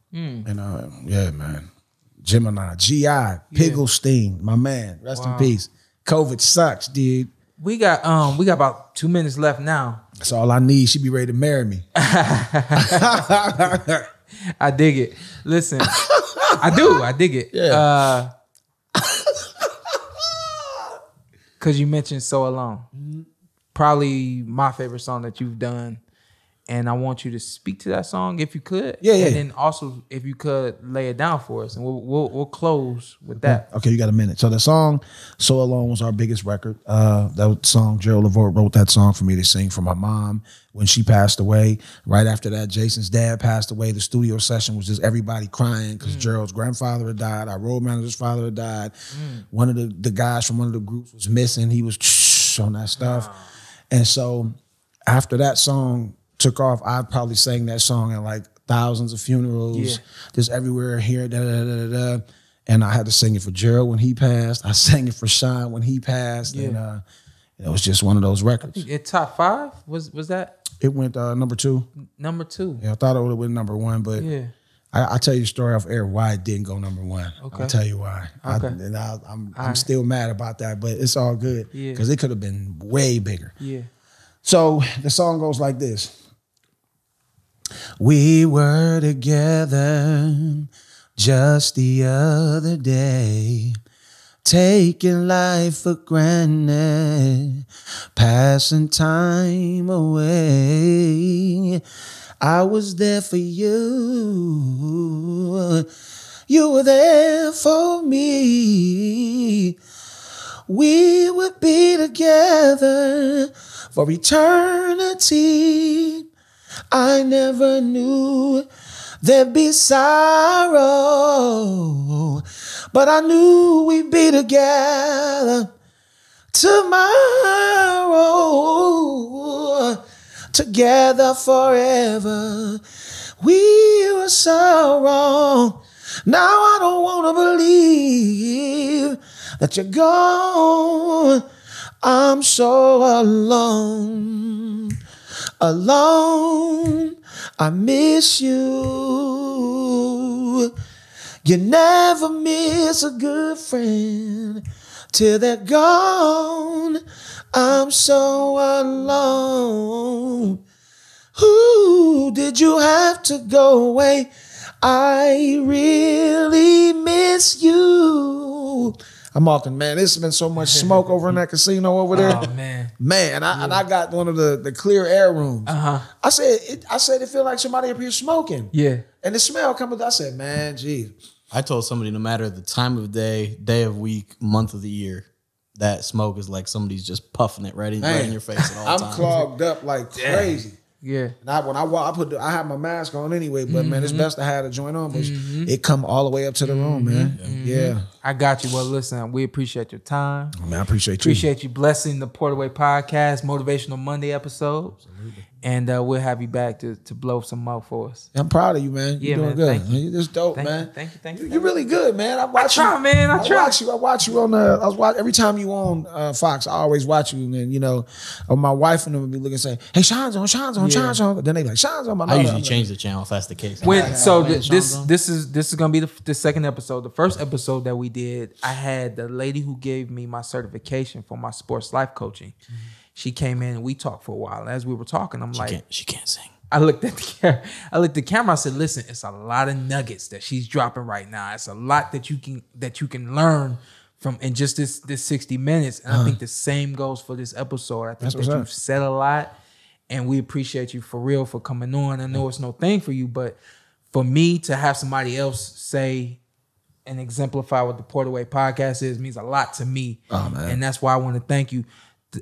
man, Gemini, G.I., Pigglestein, my man, rest in peace. COVID sucks, dude. We got about 2 minutes left now. That's all I need. She be ready to marry me. I dig it. Listen, I dig it. Yeah. Cause you mentioned So Alone. Probably my favorite song that you've done. And I want you to speak to that song if you could. And then also if you could lay it down for us, and we'll close with that. Okay, you got a minute. So the song So Alone was our biggest record. That song, Gerald Levert wrote that song for me to sing for my mom when she passed away. Right after that, Jason's dad passed away. The studio session was just everybody crying because Gerald's grandfather had died. Our road manager's father had died. One of the guys from one of the groups was missing. He was on that stuff. And so after that song took off, I probably sang that song at like thousands of funerals, just everywhere here, and I had to sing it for Gerald when he passed. I sang it for Shawn when he passed, and it was just one of those records. It top 5 was that? It went number 2. Number 2. Yeah, I thought it would have been number 1, but I'll tell you the story off air why it didn't go number 1. Okay. I'll tell you why. Okay. I'm still mad about that, but it's all good because it could have been way bigger. So the song goes like this. We were together just the other day, taking life for granted, passing time away. I was there for you. You were there for me. We would be together for eternity. I never knew there'd be sorrow, but I knew we'd be together tomorrow. together forever. We were so wrong. Now I don't want to believe that you're gone. I'm so alone. Alone. I miss you. You never miss a good friend till they're gone. I'm so alone. Who did you have to go away? I really miss you. I'm walking, man. There's been so much smoke over in that casino over there. Oh man, and I got one of the clear air rooms. I said it feel like somebody up here smoking. Yeah, and the smell coming. I said, man, geez. I told somebody no matter the time of day, day of week, month of the year, that smoke is like somebody's just puffing it right in your face at all times. I'm clogged up like crazy. Yeah. And I have my mask on anyway, but man, it's best to have the joint on, but it come all the way up to the room, man. Yeah. I got you. Well, listen, we appreciate your time. Oh, man, I appreciate you. Appreciate you blessing the Porterway Podcast, Motivational Monday episode. Absolutely. And we'll have you back to blow some more for us. I'm proud of you, man. You're doing good. Thank you. You're just dope, man. Thank you. You're really good, man. I watch you. I watch you on every time you on Fox. I always watch you, and my wife and them would be looking and say, "Hey, Shawn's on." Then they like, "Shawn's on." I usually change the channel if that's the case. This is gonna be the second episode. The first episode that we did, I had the lady who gave me my certification for my sports life coaching. She came in and we talked for a while. And as we were talking, she can't sing. I looked at the camera. I said, "Listen, it's a lot of nuggets that she's dropping right now. It's a lot that you can learn from in just this 60 minutes." And I think the same goes for this episode. I think that you've said a lot, and we appreciate you for real for coming on. I know it's no thing for you, but for me to have somebody else say and exemplify what the Porterway Podcast is means a lot to me. Oh, man. And that's why I want to thank you.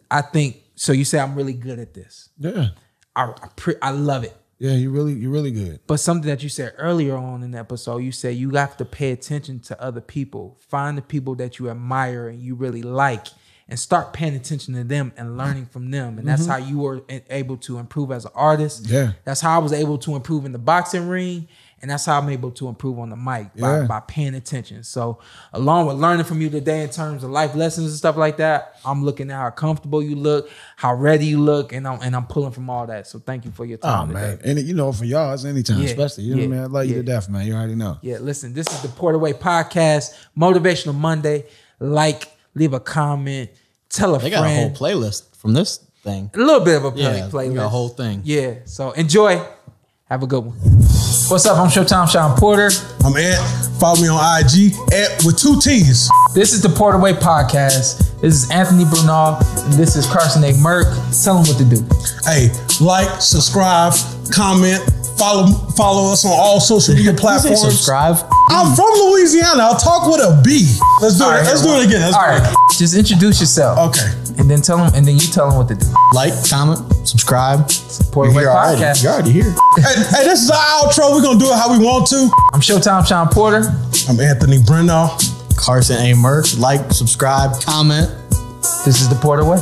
I think so. You say I'm really good at this. Yeah, I love it. Yeah, you're really good. But something that you said earlier on in the episode, you said you have to pay attention to other people. Find the people that you admire and you really like, and start paying attention to them and learning from them. And that's how you were able to improve as an artist. Yeah, that's how I was able to improve in the boxing ring. And that's how I'm able to improve on the mic by paying attention. So along with learning from you today in terms of life lessons and stuff like that, I'm looking at how comfortable you look, how ready you look, and I'm pulling from all that. So thank you for your time today. Man. And for y'all, it's anytime, especially. You know what I mean? I love you to death, man. You already know. Yeah, listen, this is the Porterway Podcast, Motivational Monday. Leave a comment, tell a friend. They got a whole playlist from this thing. A little bit of a playlist. We got a whole thing. Yeah, so enjoy. Have a good one. What's up? I'm Showtime Shawn Porter. I'm Ed. Follow me on IG, Ed with 2 T's. This is the Porterway Podcast. This is Anthony Brenagh, and this is Carson Merk. Tell them what to do. Hey, like, subscribe, comment, follow us on all social media platforms. Subscribe. I'm from Louisiana. I'll talk with a B. Let's do it. Let's do it again. All right. Just introduce yourself. Okay. And then you tell them what to do. Like, comment, subscribe. Porterway Podcast. You're already here. Hey, this is our outro. We're going to do it how we want to. I'm Showtime Shawn Porter. I'm Anthony Brenagh. Carson A. Merk. Like, subscribe, comment. This is the Porterway.